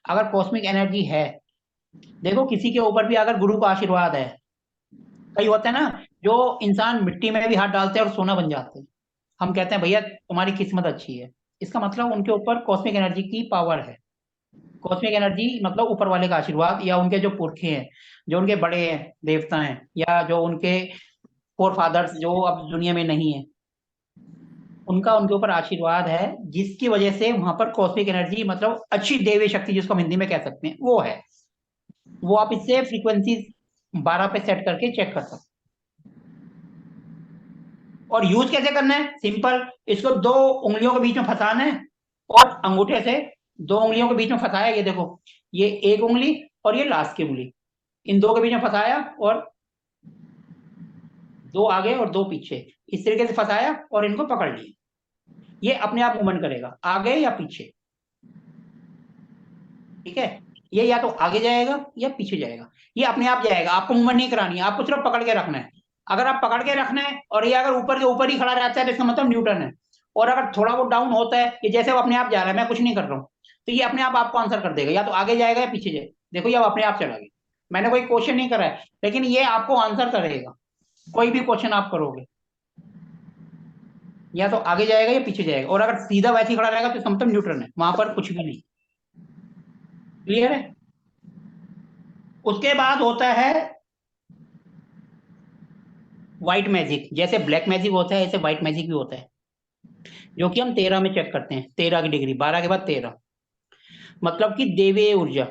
अगर कॉस्मिक एनर्जी है, देखो किसी के ऊपर भी अगर गुरु का आशीर्वाद है, कई होते हैं ना जो इंसान मिट्टी में भी हाथ डालते हैं और सोना बन जाते हैं, हम कहते हैं भैया तुम्हारी किस्मत अच्छी है, इसका मतलब उनके ऊपर कॉस्मिक एनर्जी की पावर है। कॉस्मिक एनर्जी मतलब ऊपर वाले का आशीर्वाद, या उनके जो पुरखे हैं, जो उनके बड़े हैं देवता हैं, या जो उनके फोर फादर्स जो अब दुनिया में नहीं है, उनका उनके ऊपर आशीर्वाद है, जिसकी वजह से वहां पर कॉस्मिक एनर्जी मतलब अच्छी देवी शक्ति जिसको हम हिंदी में कह सकते हैं वो है। वो आप इससे फ्रीक्वेंसी 12 पे सेट करके चेक कर सकते हैं। और यूज कैसे करना है, सिंपल, इसको 2 उंगलियों के बीच में फंसाना है और अंगूठे से 2 उंगलियों के बीच में फंसाया, ये देखो ये एक उंगली और ये लास्ट की उंगली, इन 2 के बीच में फंसाया और 2 आगे और 2 पीछे, इस तरीके से फंसाया और इनको पकड़ लिया। ये अपने आप मूवमेंट करेगा आगे या पीछे। ठीक है, ये या तो आगे जाएगा या पीछे जाएगा, ये अपने आप जाएगा, आपको मूवमेंट नहीं करानी है, आपको सिर्फ पकड़ के रखना है। अगर आप पकड़ के रखना है और ये अगर ऊपर के ऊपर ही खड़ा रहता है तो इसका मतलब न्यूटन है। और अगर थोड़ा वो डाउन होता है, ये जैसे वो अपने आप जा रहा है, मैं कुछ नहीं कर रहा हूँ, तो ये अपने आप आपको आंसर कर देगा, या तो आगे जाएगा या पीछे जाएगा। देखो ये अब अपने आप चला गया, मैंने कोई क्वेश्चन नहीं करा है, लेकिन ये आपको आंसर करेगा कोई भी क्वेश्चन आप करोगे, या तो आगे जाएगा या पीछे जाएगा। और अगर सीधा वैसे ही खड़ा रहेगा तो इसका मतलब न्यूट्रन है, वहां पर कुछ भी नहीं। क्लियर है। उसके बाद होता है व्हाइट मैजिक। जैसे ब्लैक मैजिक होता है ऐसे व्हाइट मैजिक भी होता है, जो कि हम 13 में चेक करते हैं। 13 की डिग्री, 12 के बाद 13, मतलब कि देवीय ऊर्जा।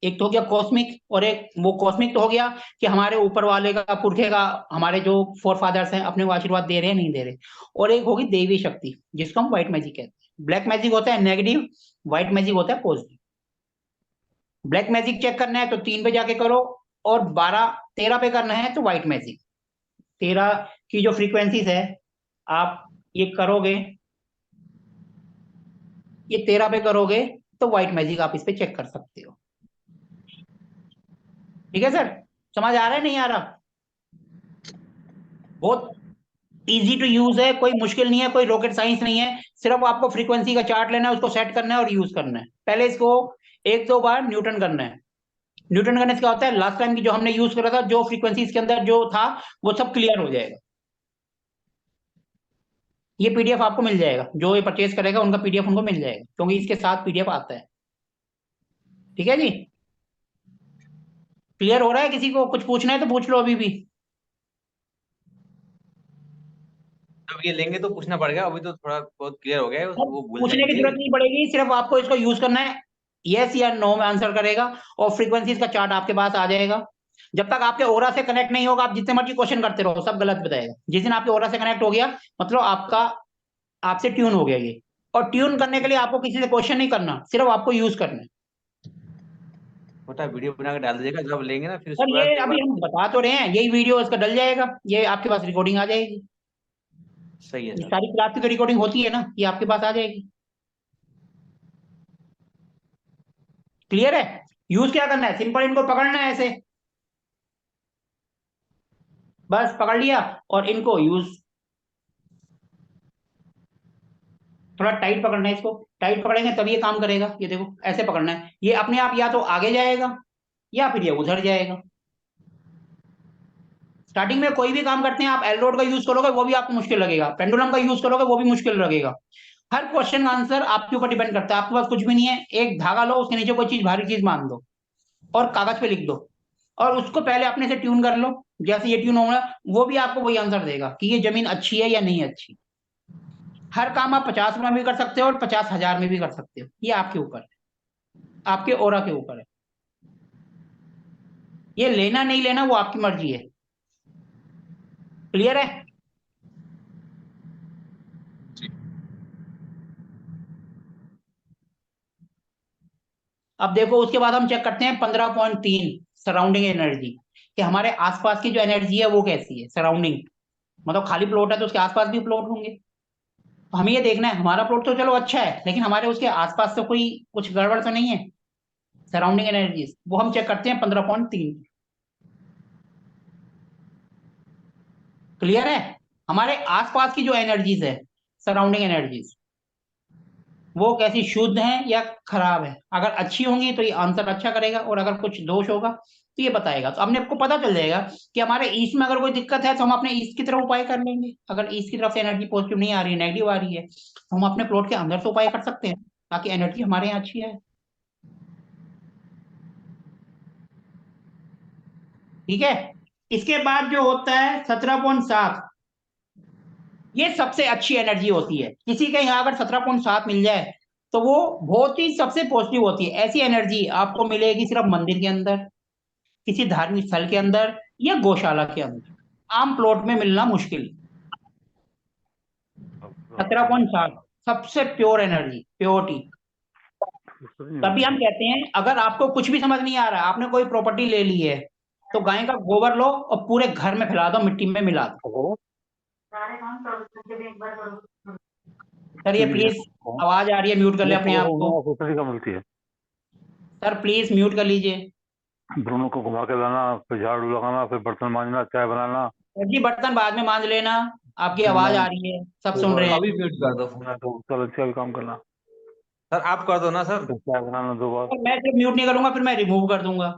एक तो हो गया कॉस्मिक, और एक वो कॉस्मिक तो हो गया कि हमारे ऊपर वाले का पुरखे का, हमारे जो फोर फादर्स हैं अपने को आशीर्वाद दे रहे हैं नहीं दे रहे। और एक होगी देवी शक्ति जिसको हम व्हाइट मैजिक कहते हैं। ब्लैक मैजिक होता है नेगेटिव, व्हाइट मैजिक होता है पॉजिटिव। ब्लैक मैजिक चेक करना है तो 3 पे जाके करो, और 13 पे करना है तो व्हाइट मैजिक 13 की जो फ्रीक्वेंसीज है आप ये करोगे, ये 13 पे करोगे तो व्हाइट मैजिक आप इस पे चेक कर सकते हो। ठीक है सर, समझ आ रहा है नहीं आ रहा? बहुत इजी टू यूज है, कोई मुश्किल नहीं है, कोई रॉकेट साइंस नहीं है, सिर्फ आपको फ्रीक्वेंसी का चार्ट लेना है, उसको सेट करना है और यूज करना है। पहले इसको 1-2 बार न्यूटन करना है। न्यूटन करने से क्या होता है, लास्ट टाइम की जो हमने यूज करा था जो फ्रीक्वेंसी इसके अंदर जो था वो सब क्लियर हो जाएगा। ये पीडीएफ आपको मिल जाएगा, जो ये परचेज करेगा उनका पीडीएफ उनको मिल जाएगा, क्योंकि इसके साथ पीडीएफ आता है। ठीक है जी, क्लियर हो रहा है? किसी को कुछ पूछना है तो पूछ लो अभी भी। अब ये लेंगे तो पूछना पड़ेगा, अभी तो थोड़ा बहुत क्लियर हो गया है, अब वो भूल पूछने की जाएंगे। जरूरत नहीं पड़ेगी, सिर्फ आपको इसको यूज करना है, यस या नो में आंसर करेगा और फ्रीक्वेंसीज का चार्ट आपके पास आ जाएगा। जब तक आपके ओरा से कनेक्ट नहीं होगा आप जितने मर्जी क्वेश्चन करते रहो सब गलत बताएगा। जिस दिन आपके ओरा से कनेक्ट हो गया मतलब आपका आपसे ट्यून हो गया ये। और ट्यून करने के लिए आपको किसी से क्वेश्चन नहीं करना, सिर्फ आपको यूज करना है। छोटा वीडियो बना के डाल दीजिएगा, जब लेंगे ना फिर सर उसके ये बाद एक अभी बार। हम बता तो रहे हैं, यही वीडियो इसका डल जाएगा, ये आपके पास रिकॉर्डिंग आ जाएगी। सही है ये सर। सारी क्लास की तो रिकॉर्डिंग होती है ना, ये आपके पास आ जाएगी। क्लियर है? यूज क्या करना है, सिंपल इनको पकड़ना है ऐसे, बस पकड़ लिया और इनको यूज, थोड़ा टाइट पकड़ना है इसको, टाइट पकड़ेंगे तभी ये काम करेगा। ये देखो ऐसे पकड़ना है, ये अपने आप या तो आगे जाएगा या फिर ये उधर जाएगा। स्टार्टिंग में कोई भी काम करते हैं आप एल रोड का यूज करोगे वो भी आपको मुश्किल लगेगा, पेंडुलम का यूज करोगे वो भी मुश्किल लगेगा। हर क्वेश्चन का आंसर आपके ऊपर डिपेंड करता है। आपके पास कुछ भी नहीं है, एक धागा लो उसके नीचे कोई चीज भारी चीज मान दो और कागज पे लिख दो और उसको पहले अपने से ट्यून कर लो, जैसे ये ट्यून होगा वो भी आपको वही आंसर देगा कि ये जमीन अच्छी है या नहीं अच्छी। हर काम आप 50 में भी कर सकते हो और 50,000 में भी कर सकते हो, ये आपके ऊपर है, आपके ओरा के ऊपर है। ये लेना नहीं लेना वो आपकी मर्जी है। क्लियर है? अब देखो उसके बाद हम चेक करते हैं 15.3 सराउंडिंग एनर्जी, कि हमारे आसपास की जो एनर्जी है वो कैसी है सराउंडिंग। मतलब खाली प्लॉट है तो उसके आसपास भी प्लॉट होंगे, तो हमें ये देखना है हमारा प्लॉट तो चलो अच्छा है, लेकिन हमारे उसके आसपास तो कोई कुछ गड़बड़ तो नहीं है। सराउंडिंग एनर्जीज वो हम चेक करते हैं 15.3। क्लियर है? हमारे आसपास की जो एनर्जीज है, सराउंडिंग एनर्जीज, वो कैसी, शुद्ध है या खराब है। अगर अच्छी होंगी तो ये आंसर अच्छा करेगा, और अगर कुछ दोष होगा तो ये बताएगा। तो अपने आपको पता चल जाएगा कि हमारे ईस्ट में अगर कोई दिक्कत है तो हम अपने ईस्ट की तरफ उपाय कर लेंगे। अगर ईस्ट की तरफ से एनर्जी पॉजिटिव नहीं आ रही है, नेगेटिव आ रही है, तो हम अपने प्लॉट के अंदर से उपाय कर सकते हैं ताकि एनर्जी हमारे यहाँ अच्छी है। ठीक है। इसके बाद जो होता है 17.7, ये सबसे अच्छी एनर्जी होती है। किसी के यहाँ अगर 17.7 मिल जाए तो वो बहुत ही सबसे पॉजिटिव होती है। ऐसी एनर्जी आपको मिलेगी सिर्फ मंदिर के अंदर, किसी धार्मिक स्थल के अंदर, या गौशाला के अंदर। आम प्लॉट में मिलना मुश्किल। 17.7 सबसे प्योर एनर्जी, प्योरिटी। तभी हम कहते हैं अगर आपको कुछ भी समझ नहीं आ रहा, आपने कोई प्रॉपर्टी ले ली है, तो गाय का गोबर लो और पूरे घर में फैला दो, मिट्टी में मिला दो। सर ये प्लीज आवाज आ रही है, म्यूट कर ले अपने आप को। का मिलती है। सर प्लीज म्यूट कर लीजिए। दोनों को घुमा के लाना, फिर झाड़ू लगाना, फिर बर्तन मांजना, चाय बनाना। सर जी बर्तन बाद में मांज लेना, आपकी आवाज आ रही है, सब सुन रहे हैं। अभी म्यूट कर दो। तो उसका अच्छा भी काम करना, सर आप कर दो ना सर। फिर चाय बनाना 2 बार। सर मैं सिर्फ म्यूट नहीं करूंगा, फिर मैं रिमूव कर दूंगा।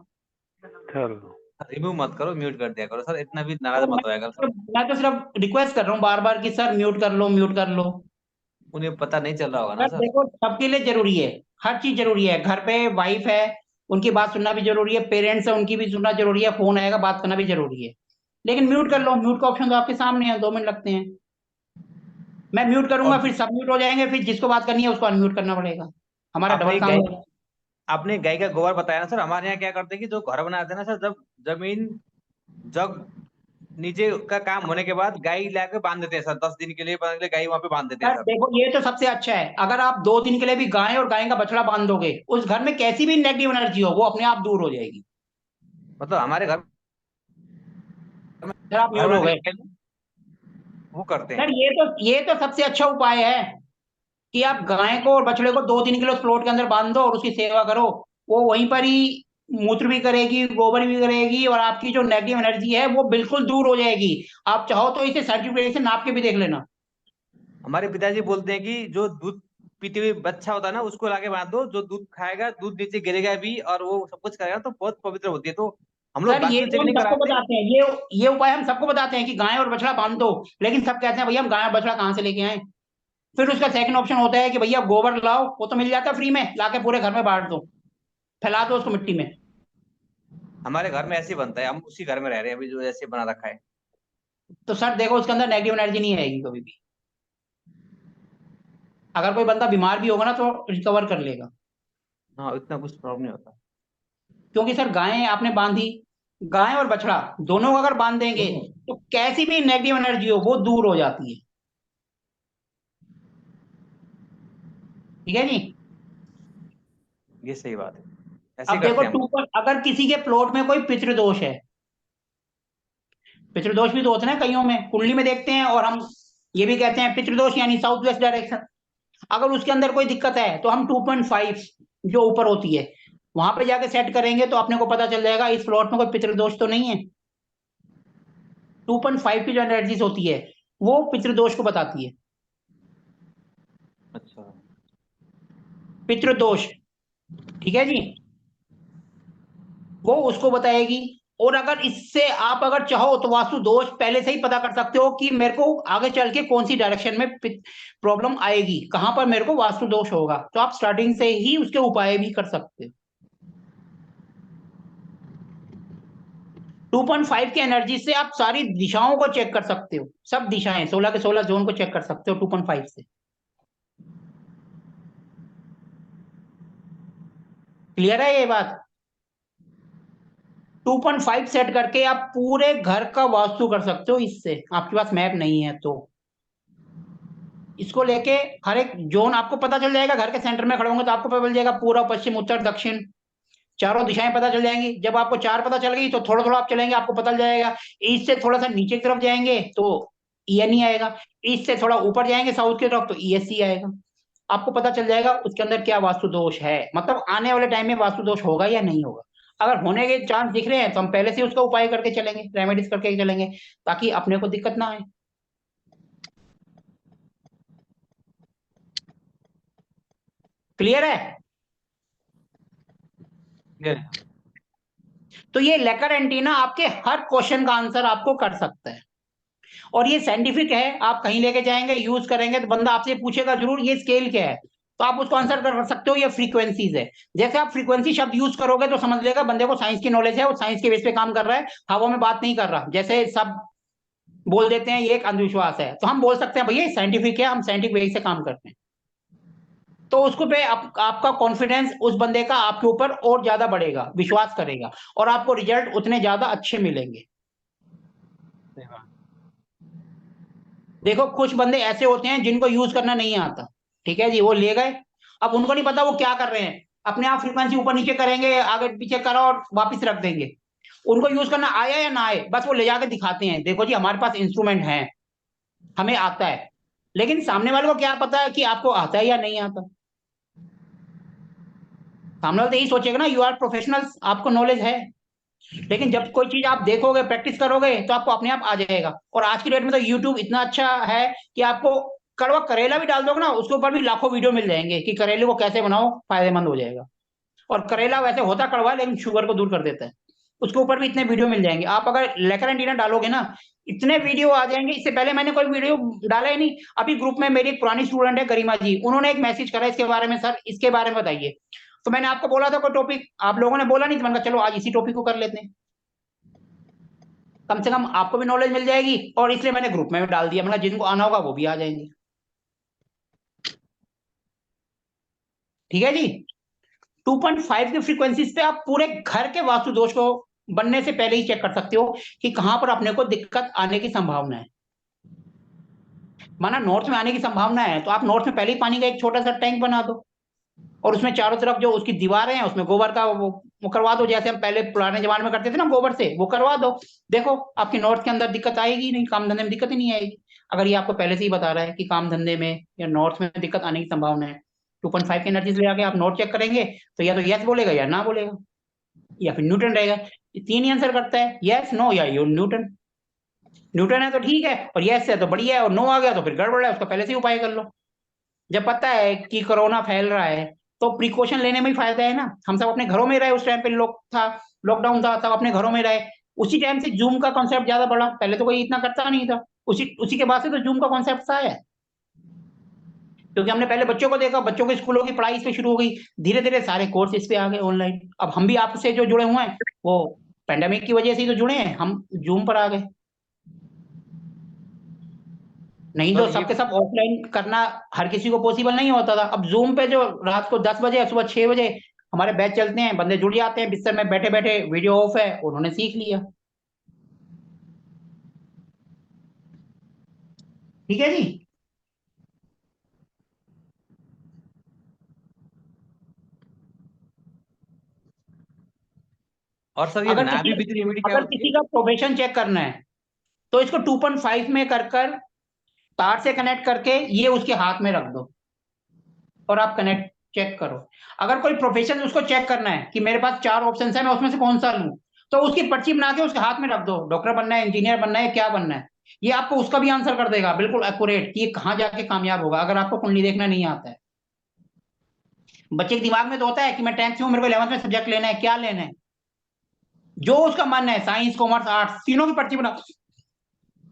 चलो रिमूव मत करो, म्यूट कर दिया करो सर, इतना भी नाराज सर मत होया करो सर। मैं तो सिर्फ रिक्वेस्ट कर रहा हूँ बार बार कि सर म्यूट कर लो, म्यूट कर लो। उन्हें पता नहीं चल रहा होगा ना सर सर। देखो सबके लिए जरूरी है, हर चीज जरूरी है। घर पे वाइफ है, उनकी बात सुनना भी जरूरी है, पेरेंट्स है उनकी भी सुनना जरूरी है, फोन आएगा बात करना भी जरूरी है। लेकिन म्यूट कर लो, म्यूट का ऑप्शन तो आपके सामने है, 2 मिनट लगते हैं। मैं म्यूट करूंगा, और फिर सब म्यूट हो जाएंगे, फिर जिसको बात करनी है उसको अनम्यूट करना पड़ेगा। हमारा आपने डबल काम गाय होगा। आपने गाय का गोबर बताया ना सर। हमारे यहाँ क्या करते हैं कि जो घर बनाते हैं ना सर, जब जमीन जब नीचे का काम होने के बाद गाय लाके बांध देते हैं सर, 10 दिन के लिए 15 दिन के लिए गाय वहां पे बांध देते हैं सर सर। देखो ये तो सबसे अच्छा है, अगर आप 2 दिन के लिए भी गाय और गाय का बछड़ा बांध दोगे, उस घर में कैसी भी नेगेटिव एनर्जी हो वो अपने आप दूर हो जाएगी। मतलब हमारे घर सर आप घर म्यूट हो बनाने गए। के लिए वो करते सर हैं। ये तो सबसे अच्छा उपाय है कि आप गाय को और बछड़े को 2 दिन के लिए उस प्लॉट के अंदर बांध दो और उसकी सेवा करो। वो वहीं पर ही मूत्र भी करेगी, गोबर भी करेगी, और आपकी जो नेगेटिव एनर्जी है वो बिल्कुल दूर हो जाएगी। आप चाहो तो इसे सर्टिफिकेट से नाप के भी देख लेना। हमारे पिताजी बोलते हैं कि जो दूध पीते हुए बच्चा होता है ना, उसको लाके बांध दो, जो दूध खाएगा दूध नीचे गिरेगा भी और वो सब कुछ करेगा तो बहुत पवित्र होती है। तो हम लोग सर ये वास्तु तो चेक हम नहीं सबको कराते। बताते हैं, ये उपाय हम सबको बताते हैं कि गाय और बछड़ा बांध दो। लेकिन सब कहते हैं भैया हम गाय और बछड़ा कहाँ से लेके आए। फिर उसका सेकंड ऑप्शन होता है कि भैया गोबर लाओ, वो तो मिल जाता है फ्री में, लाके पूरे घर में बांट दो, फैला दो उसको मिट्टी में। हमारे घर में ऐसे ही बनता है, हम उसी घर में रह रहे हैं अभी जो ऐसे बना रखा है। तो सर देखो उसके अंदर नेगेटिव एनर्जी नहीं आएगी कभी भी। अगर कोई बंदा बीमार भी होगा ना तो रिकवर कर लेगा। हाँ, इतना कुछ प्रॉब्लम नहीं होता। क्योंकि सर गाय आपने बांधी, गाय और बछड़ा दोनों को अगर बांध देंगे तो कैसी भी नेगेटिव एनर्जी हो वो दूर हो जाती है। ठीक है जी। ये सही बात है, ऐसे ही अब देखो करते हैं हम लोग। अगर किसी के प्लॉट में कोई पितृदोष है, पितृदोष भी तो होते हैं ना कईयों में, कुंडली में देखते हैं, और हम ये भी कहते हैं पितृदोष यानी साउथ वेस्ट डायरेक्शन। अगर उसके अंदर कोई दिक्कत है तो हम 2.5 जो ऊपर होती है वहां पे जाके सेट करेंगे तो अपने को पता चल जाएगा इस प्लॉट में कोई पितृदोष तो नहीं है। 2.5 की जो एनर्जीज होती है वो पितृदोष को बताती है। अच्छा। पितृदोष, ठीक है जी, वो उसको बताएगी। और अगर इससे आप अगर चाहो तो वास्तु दोष पहले से ही पता कर सकते हो कि मेरे को आगे चल के कौन सी डायरेक्शन में प्रॉब्लम आएगी, कहां पर मेरे को वास्तु दोष होगा, तो आप स्टार्टिंग से ही उसके उपाय भी कर सकते हो। 2.5 की एनर्जी से आप सारी दिशाओं को चेक कर सकते हो, सब दिशाएं 16 के 16 जोन को चेक कर सकते हो 2.5 से। क्लियर है ये बात? 2.5 सेट करके आप पूरे घर का वास्तु कर सकते हो इससे, आपके पास मैप नहीं है तो। इसको लेके हर एक जोन आपको पता चल जाएगा, घर के सेंटर में खड़े होंगे तो आपको पता चल जाएगा पूर्व पश्चिम उत्तर दक्षिण, चारों दिशाएं पता चल जाएंगी। जब आपको 4 पता चल गई तो थोड़ा थोड़ा आप चलेंगे, आपको पता चल जाएगा। ईस्ट से थोड़ा सा नीचे की तरफ जाएंगे तो ENE आएगा, ईस्ट से थोड़ा ऊपर जाएंगे साउथ की तरफ तो ESC आएगा। आपको पता चल जाएगा उसके अंदर क्या वास्तु दोष है, मतलब आने वाले टाइम में वास्तु दोष होगा या नहीं होगा। अगर होने के चांस दिख रहे हैं तो हम पहले से उसका उपाय करके चलेंगे, रेमेडीज करके चलेंगे, ताकि अपने को दिक्कत ना आए। क्लियर है? क्लियर। तो ये लेकर एंटीना आपके हर क्वेश्चन का आंसर आपको कर सकता है, और ये साइंटिफिक है। आप कहीं लेके जाएंगे, यूज करेंगे तो बंदा आपसे पूछेगा जरूर ये स्केल क्या है, तो आप उसको आंसर कर सकते हो ये फ्रीक्वेंसीज है। जैसे आप फ्रीक्वेंसी शब्द यूज करोगे तो समझ लेगा बंदे को साइंस की नॉलेज है, वो साइंस के बेस पे काम कर रहा है, हवा में बात नहीं कर रहा। जैसे सब बोल देते हैं ये एक अंधविश्वास है, तो हम बोल सकते हैं भैया साइंटिफिक है, हम साइंटिफिक वे से काम करते हैं। तो उसको पे आपका कॉन्फिडेंस उस बंदे का आपके ऊपर और ज्यादा बढ़ेगा, विश्वास करेगा, और आपको रिजल्ट उतने ज्यादा अच्छे मिलेंगे। सही बात। देखो कुछ बंदे ऐसे होते हैं जिनको यूज करना नहीं आता, ठीक है जी, वो ले गए, अब उनको नहीं पता वो क्या कर रहे हैं, अपने आप फ्रीक्वेंसी ऊपर नीचे करेंगे, आगे पीछे करो और वापस रख देंगे। उनको यूज करना आया या ना आए, बस वो ले जाकर दिखाते हैं, देखो जी हमारे पास इंस्ट्रूमेंट है, हमें आता है। लेकिन सामने वाले को क्या पता है कि आपको आता है या नहीं आता। सामने वाला तो यही सोचेगा ना यू आर प्रोफेशनल्स, आपको नॉलेज है। लेकिन जब कोई चीज आप देखोगे, प्रैक्टिस करोगे, तो आपको अपने आप आ जाएगा। और आज की डेट में तो यूट्यूब इतना अच्छा है कि आपको कड़वा करेला भी डाल दोगे ना, उसके ऊपर भी लाखों वीडियो मिल जाएंगे कि करेले को कैसे बनाओ फायदेमंद हो जाएगा। और करेला वैसे होता कड़वा है, लेकिन शुगर को दूर कर देता है। उसके ऊपर भी इतने वीडियो मिल जाएंगे। आप अगर लेकर एंटीना डालोगे ना, इतने वीडियो आ जाएंगे। इससे पहले मैंने कोई वीडियो डाला ही नहीं। अभी ग्रुप में मेरी एक पुरानी स्टूडेंट है गरिमा जी, उन्होंने एक मैसेज करा इसके बारे में, सर इसके बारे में बताइए। तो मैंने आपको बोला था कोई टॉपिक, आप लोगों ने बोला नहीं, तो मैंने कहा चलो आज इसी टॉपिक को कर लेते हैं, कम से कम आपको भी नॉलेज मिल जाएगी। और इसलिए मैंने ग्रुप में भी डाल दिया, मतलब जिनको आना होगा वो भी आ जाएंगे। ठीक है जी। 2.5 की फ्रीक्वेंसीज पे आप पूरे घर के वास्तु दोष को बनने से पहले ही चेक कर सकते हो कि कहां पर अपने को दिक्कत आने की संभावना है। माना नॉर्थ में आने की संभावना है, तो आप नॉर्थ में पहले ही पानी का एक छोटा सा टैंक बना दो, और उसमें चारों तरफ जो उसकी दीवारें हैं उसमें गोबर का वो करवा दो, जैसे हम पहले पुराने जमाने में करते थे ना गोबर से, वो करवा दो। देखो आपकी नॉर्थ के अंदर दिक्कत आएगी नहीं, काम धंधे में दिक्कत ही नहीं आएगी। अगर ये आपको पहले से ही बता रहा है कि काम धंधे में या नॉर्थ में दिक्कत आने की संभावना है, 2.5 की एनर्जी ले आके आप नॉर्थ चेक करेंगे, तो या तो यस बोलेगा या ना बोलेगा, या फिर न्यूटन रहेगा। ये 3 ही आंसर करता है, यस नो या यू न्यूटन। न्यूटन है तो ठीक है, और यस है तो बढ़िया है, और नो आ गया तो फिर गड़बड़ है, उसका पहले से ही उपाय कर लो। जब पता है कि कोरोना फैल रहा है तो प्रिकॉशन लेने में ही फायदा है ना। हम सब अपने घरों में रहे, उस टाइम पे लॉकडाउन था, सब अपने घरों में रहे। उसी टाइम से जूम का कॉन्सेप्ट ज्यादा बढ़ा, पहले तो कोई इतना करता नहीं था। उसी के बाद से तो जूम का कॉन्सेप्ट आया है, क्योंकि हमने पहले बच्चों को देखा, बच्चों के स्कूलों की पढ़ाई इस पे शुरू हो गई, धीरे धीरे सारे कोर्स इस पे आ गए ऑनलाइन। अब हम भी आपसे जो जुड़े हुए हैं वो पेंडेमिक की वजह से ही तो जुड़े हैं, हम जूम पर आ गए, नहीं तो सर सबके सब ऑफलाइन करना हर किसी को पॉसिबल नहीं होता था। अब जूम पे जो रात को 10 बजे सुबह 6 बजे हमारे बैच चलते हैं, बंदे जुड़ जाते हैं, बिस्तर में बैठे बैठे, वीडियो ऑफ है, उन्होंने सीख लिया। ठीक है जी। और सर ये अगर नाभि किसी विधि रेमेडी क्या अगर होती किसी है? का प्रोफेशन चेक करना है तो इसको 2.5 में कर कर तार से कनेक्ट करके ये उसके हाथ में रख दो, और आप कनेक्ट चेक करो। अगर कोई प्रोफेशन उसको चेक करना है कि मेरे पास 4 ऑप्शन है, मैं उसमें से कौन सा लूं, तो उसकी पर्ची बना के उसके हाथ में रख दो। डॉक्टर बनना है, इंजीनियर बनना है, क्या बनना है, ये आपको उसका भी आंसर कर देगा बिल्कुल एक्यूरेट कि ये कहाँ जाके कामयाब होगा, अगर आपको कुंडली देखना नहीं आता है। बच्चे के दिमाग में तो होता है कि मैं 10th से हूं, मेरे को 11th में सब्जेक्ट लेना है, क्या लेना है, जो उसका मन है, साइंस कॉमर्स आर्ट्स, तीनों की पर्ची बना,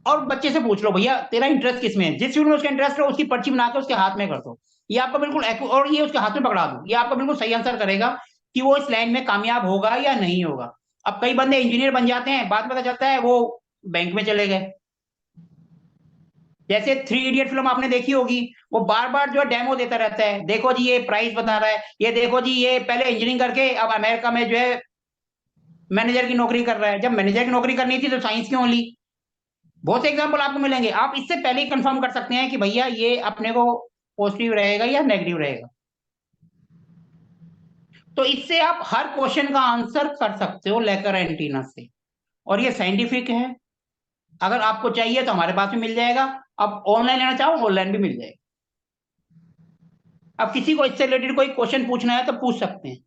और बच्चे से पूछ लो भैया तेरा इंटरेस्ट किसमें है, जिस फील्ड में उसका इंटरेस्ट है उसकी पर्ची बना के उसके हाथ में कर दो। ये आपका बिल्कुल और ये उसके हाथ में पकड़ा दो, ये आपका बिल्कुल सही आंसर करेगा कि वो इस लाइन में कामयाब होगा या नहीं होगा। अब कई बंदे इंजीनियर बन जाते हैं, बाद में पता चलता है वो बैंक में चले गए। जैसे 3 इडियट फिल्म आपने देखी होगी, वो बार बार जो है डेमो देता रहता है, देखो जी ये प्राइस बता रहा है, ये देखो जी ये पहले इंजीनियरिंग करके अब अमेरिका में जो है मैनेजर की नौकरी कर रहा है, जब मैनेजर की नौकरी करनी थी तो साइंस क्यों ली? बहुत से एग्जाम्पल आपको मिलेंगे, आप इससे पहले ही कंफर्म कर सकते हैं कि भैया ये अपने को पॉजिटिव रहेगा या नेगेटिव रहेगा। तो इससे आप हर क्वेश्चन का आंसर कर सकते हो लेकर एंटीना से, और ये साइंटिफिक है। अगर आपको चाहिए तो हमारे पास भी मिल जाएगा, आप ऑनलाइन लेना चाहो ऑनलाइन भी मिल जाएगा। अब किसी को इससे रिलेटेड कोई क्वेश्चन पूछना है तो पूछ सकते हैं।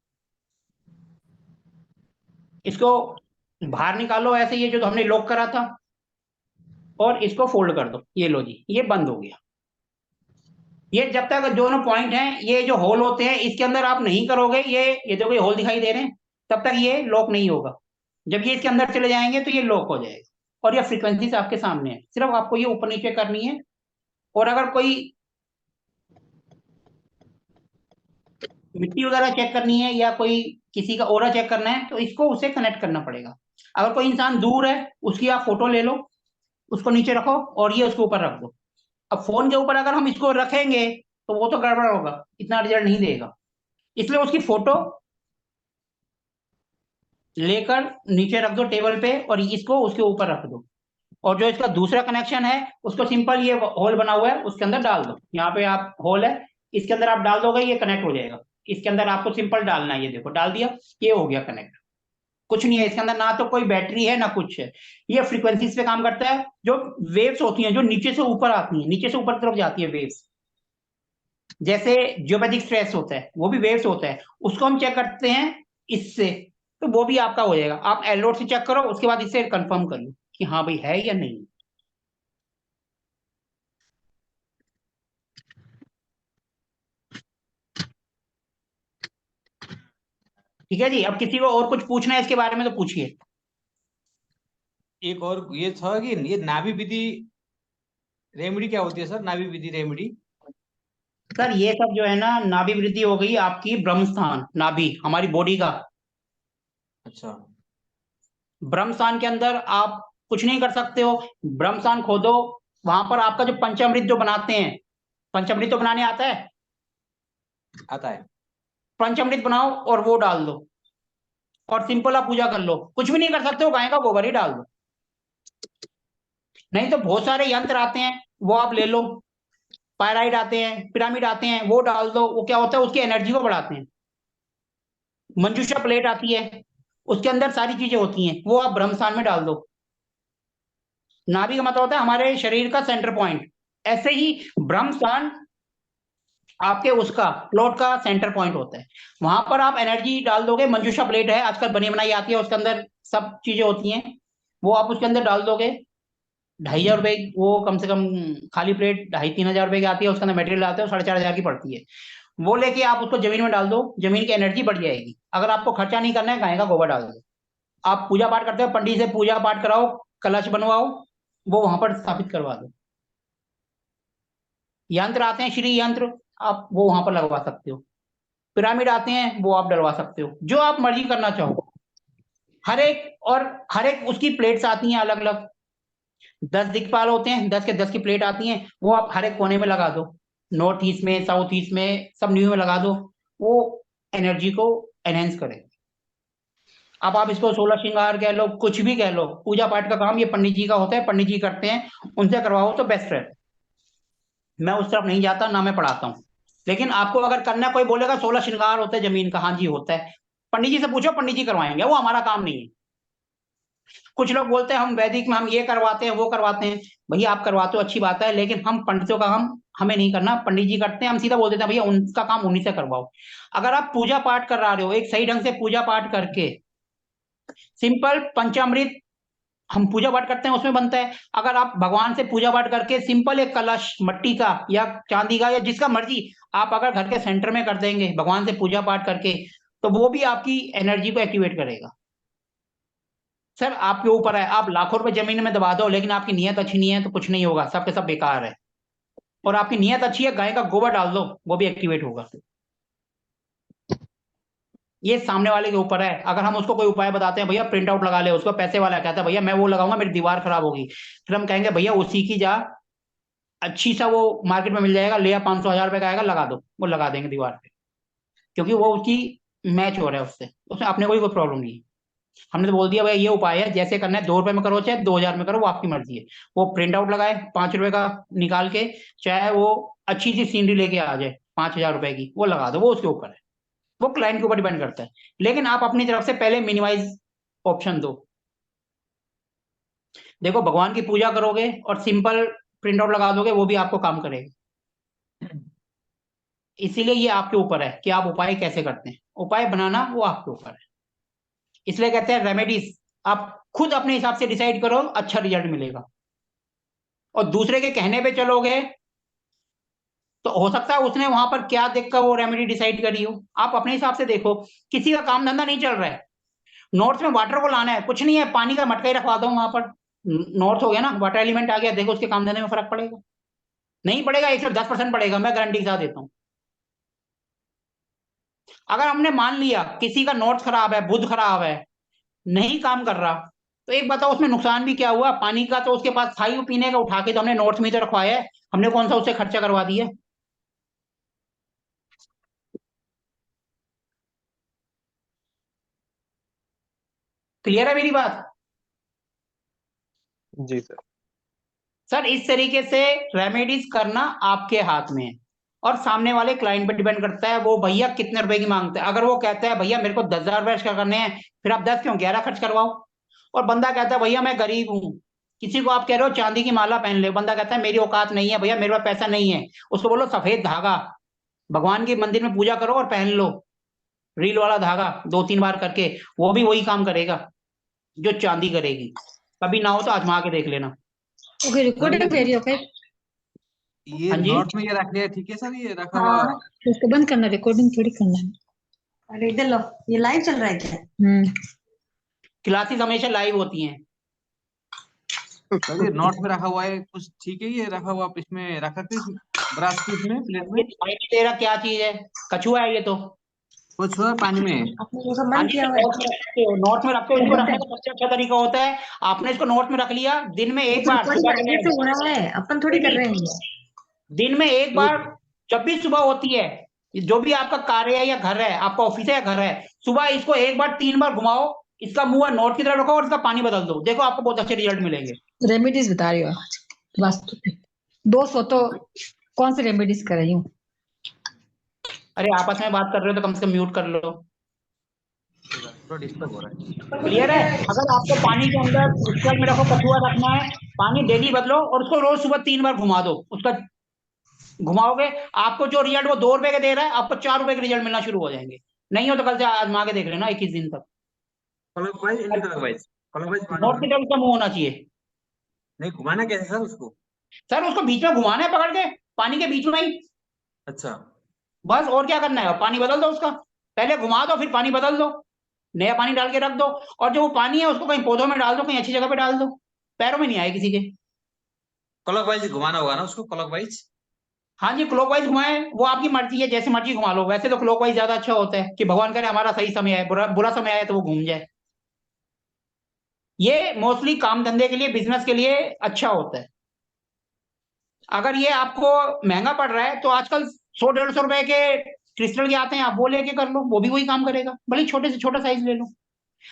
इसको बाहर निकालो ऐसे, ये जो हमने लॉक करा था, और इसको फोल्ड कर दो, ये लो जी, ये बंद हो गया। ये जब तक दोनों पॉइंट हैं, ये जो होल होते हैं इसके अंदर आप नहीं करोगे, ये देखो ये होल दिखाई दे रहे हैं, तब तक ये लॉक नहीं होगा। जब ये इसके अंदर चले जाएंगे तो ये लॉक हो जाएगा, और ये फ्रीक्वेंसीज आपके सामने है, सिर्फ आपको ये ऊपर नीचे करनी है। और अगर कोई मिट्टी वगैरह चेक करनी है या कोई किसी का ओरा चेक करना है तो इसको उसे कनेक्ट करना पड़ेगा। अगर कोई इंसान दूर है उसकी आप फोटो ले लो, उसको नीचे रखो और ये उसके ऊपर रख दो। अब फोन के ऊपर अगर हम इसको रखेंगे तो वो तो गड़बड़ होगा, इतना रिजल्ट नहीं देगा, इसलिए उसकी फोटो लेकर नीचे रख दो टेबल पे और इसको उसके ऊपर रख दो। और जो इसका दूसरा कनेक्शन है उसको सिंपल ये होल बना हुआ है उसके अंदर डाल दो। यहाँ पे आप होल है, इसके अंदर आप डाल दोगे ये कनेक्ट हो जाएगा। इसके अंदर आपको सिंपल डालना है, ये देखो डाल दिया, ये हो गया कनेक्ट। कुछ नहीं है इसके अंदर, ना तो कोई बैटरी है ना कुछ है। ये फ्रीक्वेंसीज पे काम करता है, जो वेव्स होती हैं जो नीचे से ऊपर आती हैं, नीचे से ऊपर की तरफ जाती है वेव्स, जैसे जियोपैथिक स्ट्रेस होता है वो भी वेव्स होता है, उसको हम चेक करते हैं इससे। तो वो भी आपका हो जाएगा। आप एलोड से चेक करो, उसके बाद इससे कंफर्म कर लो कि हाँ भाई है या नहीं। ठीक है जी, अब किसी को और कुछ पूछना है इसके बारे में तो पूछिए। एक और ये था कि ये नाभि विधि रेमेडी क्या होती है सर? नाभि विधि रेमेडी। सर ये सब जो है ना, नाभि वृद्धि हो गई आपकी, ब्रह्म स्थान नाभि हमारी बॉडी का। अच्छा। ब्रह्म स्थान के अंदर आप कुछ नहीं कर सकते हो, ब्रह्म स्थान खोदो, वहां पर आपका जो पंचामृत जो बनाते हैं, पंचामृत तो बनाने आता है, आता है। पंचामृत बनाओ और वो डाल दो, और सिंपल आप पूजा कर लो। कुछ भी नहीं कर सकते हो, गाय का गोबर ही डाल दो। नहीं तो बहुत सारे यंत्र आते हैं वो आप ले लो, पायराइड आते हैं, पिरामिड आते हैं, वो डाल दो। वो क्या होता है, उसकी एनर्जी को बढ़ाते हैं। मंजूषा प्लेट आती है, उसके अंदर सारी चीजें होती हैं, वो आप ब्रह्म स्थान में डाल दो। नाभि का मतलब होता है हमारे शरीर का सेंटर पॉइंट, ऐसे ही ब्रह्म स्थान आपके उसका प्लॉट का सेंटर पॉइंट होता है। वहां पर आप एनर्जी डाल दोगे, मंजूषा प्लेट है आजकल बनी बनाई आती है, उसके अंदर सब चीजें होती हैं, वो आप उसके अंदर डाल दोगे। 2,500 रुपए वो कम से कम, खाली प्लेट 2,500-3,000 रुपए की आती है, उसके अंदर मटेरियल आते हैं, 4,500 की पड़ती है। वो लेके आप उसको जमीन में डाल दो, जमीन की एनर्जी बढ़ जाएगी। अगर आपको खर्चा नहीं करना है, गाय का गोबर डाल दो। आप पूजा पाठ करते हो, पंडित से पूजा पाठ कराओ, कलश बनवाओ, वो वहां पर स्थापित करवा दो। यंत्र आते हैं, श्री यंत्र, आप वो वहां पर लगवा सकते हो। पिरामिड आते हैं, वो आप डलवा सकते हो, जो आप मर्जी करना चाहो। हर एक उसकी प्लेट्स आती हैं अलग अलग, 10 दिक्पाल होते हैं, 10 के 10 की प्लेट आती हैं, वो आप हर एक कोने में लगा दो, नॉर्थ ईस्ट में, साउथ ईस्ट में, सब न्यू में लगा दो, वो एनर्जी को एनहेंस करे। अब आप इसको 16 श्रृंगार कह लो, कुछ भी कह लो, पूजा पाठ का काम ये पंडित जी का होता है, पंडित जी करते हैं, उनसे करवाओ तो बेस्ट है। मैं उस तरफ नहीं जाता, ना मैं पढ़ाता हूँ। लेकिन आपको अगर करना, कोई बोलेगा 16 श्रृंगार होता है जमीन का, हाँ जी होता है, पंडित जी से पूछो, पंडित जी करवाएंगे, वो हमारा काम नहीं है। कुछ लोग बोलते हैं हम वैदिक में हम ये करवाते हैं वो करवाते हैं, भैया आप करवाते हो अच्छी बात है, लेकिन हम पंडितों का काम हमें नहीं करना, पंडित जी करते हैं, हम सीधा बोल देते हैं भैया उनका काम उन्हीं से करवाओ। अगर आप पूजा पाठ करा रहे हो एक सही ढंग से पूजा पाठ करके, सिंपल पंचामृत हम पूजा पाठ करते हैं उसमें बनता है। अगर आप भगवान से पूजा पाठ करके सिंपल एक कलश मट्टी का या चांदी का या जिसका मर्जी, आप अगर घर के सेंटर में कर देंगे भगवान से पूजा पाठ करके, तो वो भी आपकी एनर्जी को एक्टिवेट करेगा। सर आपके ऊपर है, आप लाखों रुपए जमीन में दबा दो, लेकिन आपकी नीयत अच्छी नहीं है तो कुछ नहीं होगा, सब के सब बेकार है। और आपकी नीयत अच्छी है, गाय का गोबर डाल दो, वो भी एक्टिवेट होगा। ये सामने वाले के ऊपर है। अगर हम उसको कोई उपाय बताते हैं, भैया प्रिंट आउट लगा ले, उसको पैसे वाला कहता है भैया मैं वो लगाऊंगा मेरी दीवार खराब होगी, फिर हम कहेंगे भैया उसी की जा अच्छी सा वो मार्केट में मिल जाएगा, ले 500-1000 रुपए का आएगा, लगा दो, वो लगा देंगे दीवार पे, क्योंकि वो उसकी मैच हो रहा है उससे, उसमें अपने कोई प्रॉब्लम नहीं है। हमने तो बोल दिया भाई ये उपाय है, जैसे करना है 2 रुपए में करो चाहे 2000 में करो, वो आपकी मर्जी है। वो प्रिंट आउट लगाए 5 रुपए का निकाल के, चाहे वो अच्छी सी सीनरी लेके आ जाए 5000 रुपए की, वो लगा दो, वो उसके ऊपर है, वो क्लाइंट के ऊपर डिपेंड करता है। लेकिन आप अपनी तरफ से पहले मिनिमाइज ऑप्शन दो। देखो भगवान की पूजा करोगे और सिंपल प्रिंट आउट लगा दोगे, वो भी आपको काम करेगा। इसीलिए ये आपके ऊपर है कि आप उपाय कैसे करते हैं, उपाय बनाना वो आपके ऊपर है। इसलिए कहते हैं रेमेडीज आप खुद अपने हिसाब से डिसाइड करो, अच्छा रिजल्ट मिलेगा। और दूसरे के कहने पे चलोगे तो हो सकता है उसने वहां पर क्या देखकर वो रेमेडी डिसाइड करी हो। आप अपने हिसाब से देखो, किसी का काम धंधा नहीं चल रहा है, नॉर्थ में वाटर को लाना है, कुछ नहीं है, पानी का मटका ही रखवा दो वहां पर, नॉर्थ हो गया ना, वाटर एलिमेंट आ गया, देखो उसके काम धंधे में फर्क पड़ेगा? नहीं पड़ेगा, 110% पड़ेगा, मैं गारंटी के साथ देता हूं। अगर हमने मान लिया किसी का नॉर्थ खराब है, बुध खराब है, नहीं काम कर रहा, तो एक बताओ उसमें नुकसान भी क्या हुआ? पानी का तो उसके पास था ही पीने का, उठा के तो हमने नॉर्थ में ही तो रखवाया है, हमने कौन सा उससे खर्चा करवा दिया? क्लियर है मेरी बात? जी सर। सर इस तरीके से रेमेडीज करना आपके हाथ में है, और सामने वाले क्लाइंट पे डिपेंड करता है वो भैया कितने रुपए की मांगते हैं। अगर वो कहता है भैया मेरे को 10,000 रुपए करने हैं, फिर आप 10 क्यों, 11 खर्च करवाओ। और बंदा कहता है भैया मैं गरीब हूँ, किसी को आप कह रहे हो चांदी की माला पहन ले, बंदा कहता है मेरी औकात नहीं है भैया, मेरे पास पैसा नहीं है, उसको बोलो सफेद धागा भगवान के मंदिर में पूजा करो और पहन लो, रील वाला धागा 2-3 बार करके, वो भी वही काम करेगा जो चांदी करेगी। कभी ना हो तो आजमा के देख लेना। ओके, रिकॉर्डिंग दे रही हो? ओके, ये हाँ जी। नॉर्थ में ये रख लिया, ठीक है सर, ये रखा हुआ। हाँ, उसको बंद करना, रिकॉर्डिंग थोड़ी करना है। अरे इधर लो, ये लाइव चल रहा है क्या? क्लासेस हमेशा लाइव होती हैं। सर ये नॉर्थ में रखा हुआ है कुछ, ठीक है, ये रखा हुआ इसमें रखा किस ब्रास की इसमें प्लेट में ये दिखाई नहीं दे रहा क्या चीज है, कछुआ है ये तो। कुछ हुआ पानी में। आपने ये सब हाँ बंद जी, किया हुआ है? नॉर्थ में रख सकते हो, नॉर्थ में रखते हो। इसको रखने का सबसे अच्छा तरीका होता है, आपने इसको नॉर्थ में रख लिया, दिन में एक बार रिकॉर्डिंग सुबह के आगे से टाइम, हो रहा है, अपन थोड़ी कर रहे हैं ये। दिन में एक बार जब भी सुबह होती है, जो भी आपका कार्य है या घर है, आपका ऑफिस है या घर है, सुबह इसको एक बार 3 बार घुमाओ, इसका मुंह नॉर्थ की तरफ रखो और इसका पानी बदल दो, देखो आपको बहुत अच्छे रिजल्ट मिलेंगे। रेमेडीज बता रही हो वास्तु पे, 200 तो कौन सी रेमेडीज कर रही हूँ? अरे आपस में बात कर रहे हो तो कम से कम म्यूट कर लो। थोड़ा डिस्टर्ब हो रहा है। क्लियर है? अगर आपको पानी के अंदर क्रिस्टल में रखो, कछुआ रखना है, पानी डेली बदलो और उसको रोज सुबह 3 बार घुमा दो, उसका घुमाओगे, आपको जो रिजल्ट वो 2 रुपए के दे रहा है, आपको 4 रुपए के रिजल्ट मिलना शुरू हो जाएंगे। नहीं हो तो कल से आजमा के देख लेना 21 दिन तक। Clockwise anti clockwise, clockwise north की तरफ उसका मुंह होना चाहिए। नहीं घुमाना कैसे सर उसको? सर उसको बीच में घुमाना है पकड़ के, पानी के बीच में ही, अच्छा, बस। और क्या करना है, पानी बदल दो उसका, पहले घुमा दो फिर पानी बदल दो, नया पानी डाल के रख दो, और जो वो पानी है उसको कहीं पौधों में डाल दो, कहीं अच्छी जगह पे डाल दो, पैरों में नहीं आए किसी के। क्लॉकवाइज घुमाना होगा ना उसको, क्लॉकवाइज। हाँ जी, क्लॉकवाइज घुमाए, वो आपकी मर्जी है, जैसे मर्जी घुमा लो। वैसे तो क्लॉकवाइज ज्यादा अच्छा होता है कि भगवान करे हमारा सही समय है, बुरा समय आए तो वो घूम जाए। ये मोस्टली काम धंधे के लिए, बिजनेस के लिए अच्छा होता है। अगर ये आपको महंगा पड़ रहा है तो आजकल 100-150 रुपए के क्रिस्टल के आते हैं, आप वो लेके कर लो, वो भी वही काम करेगा, भले छोटे से छोटा साइज ले लो।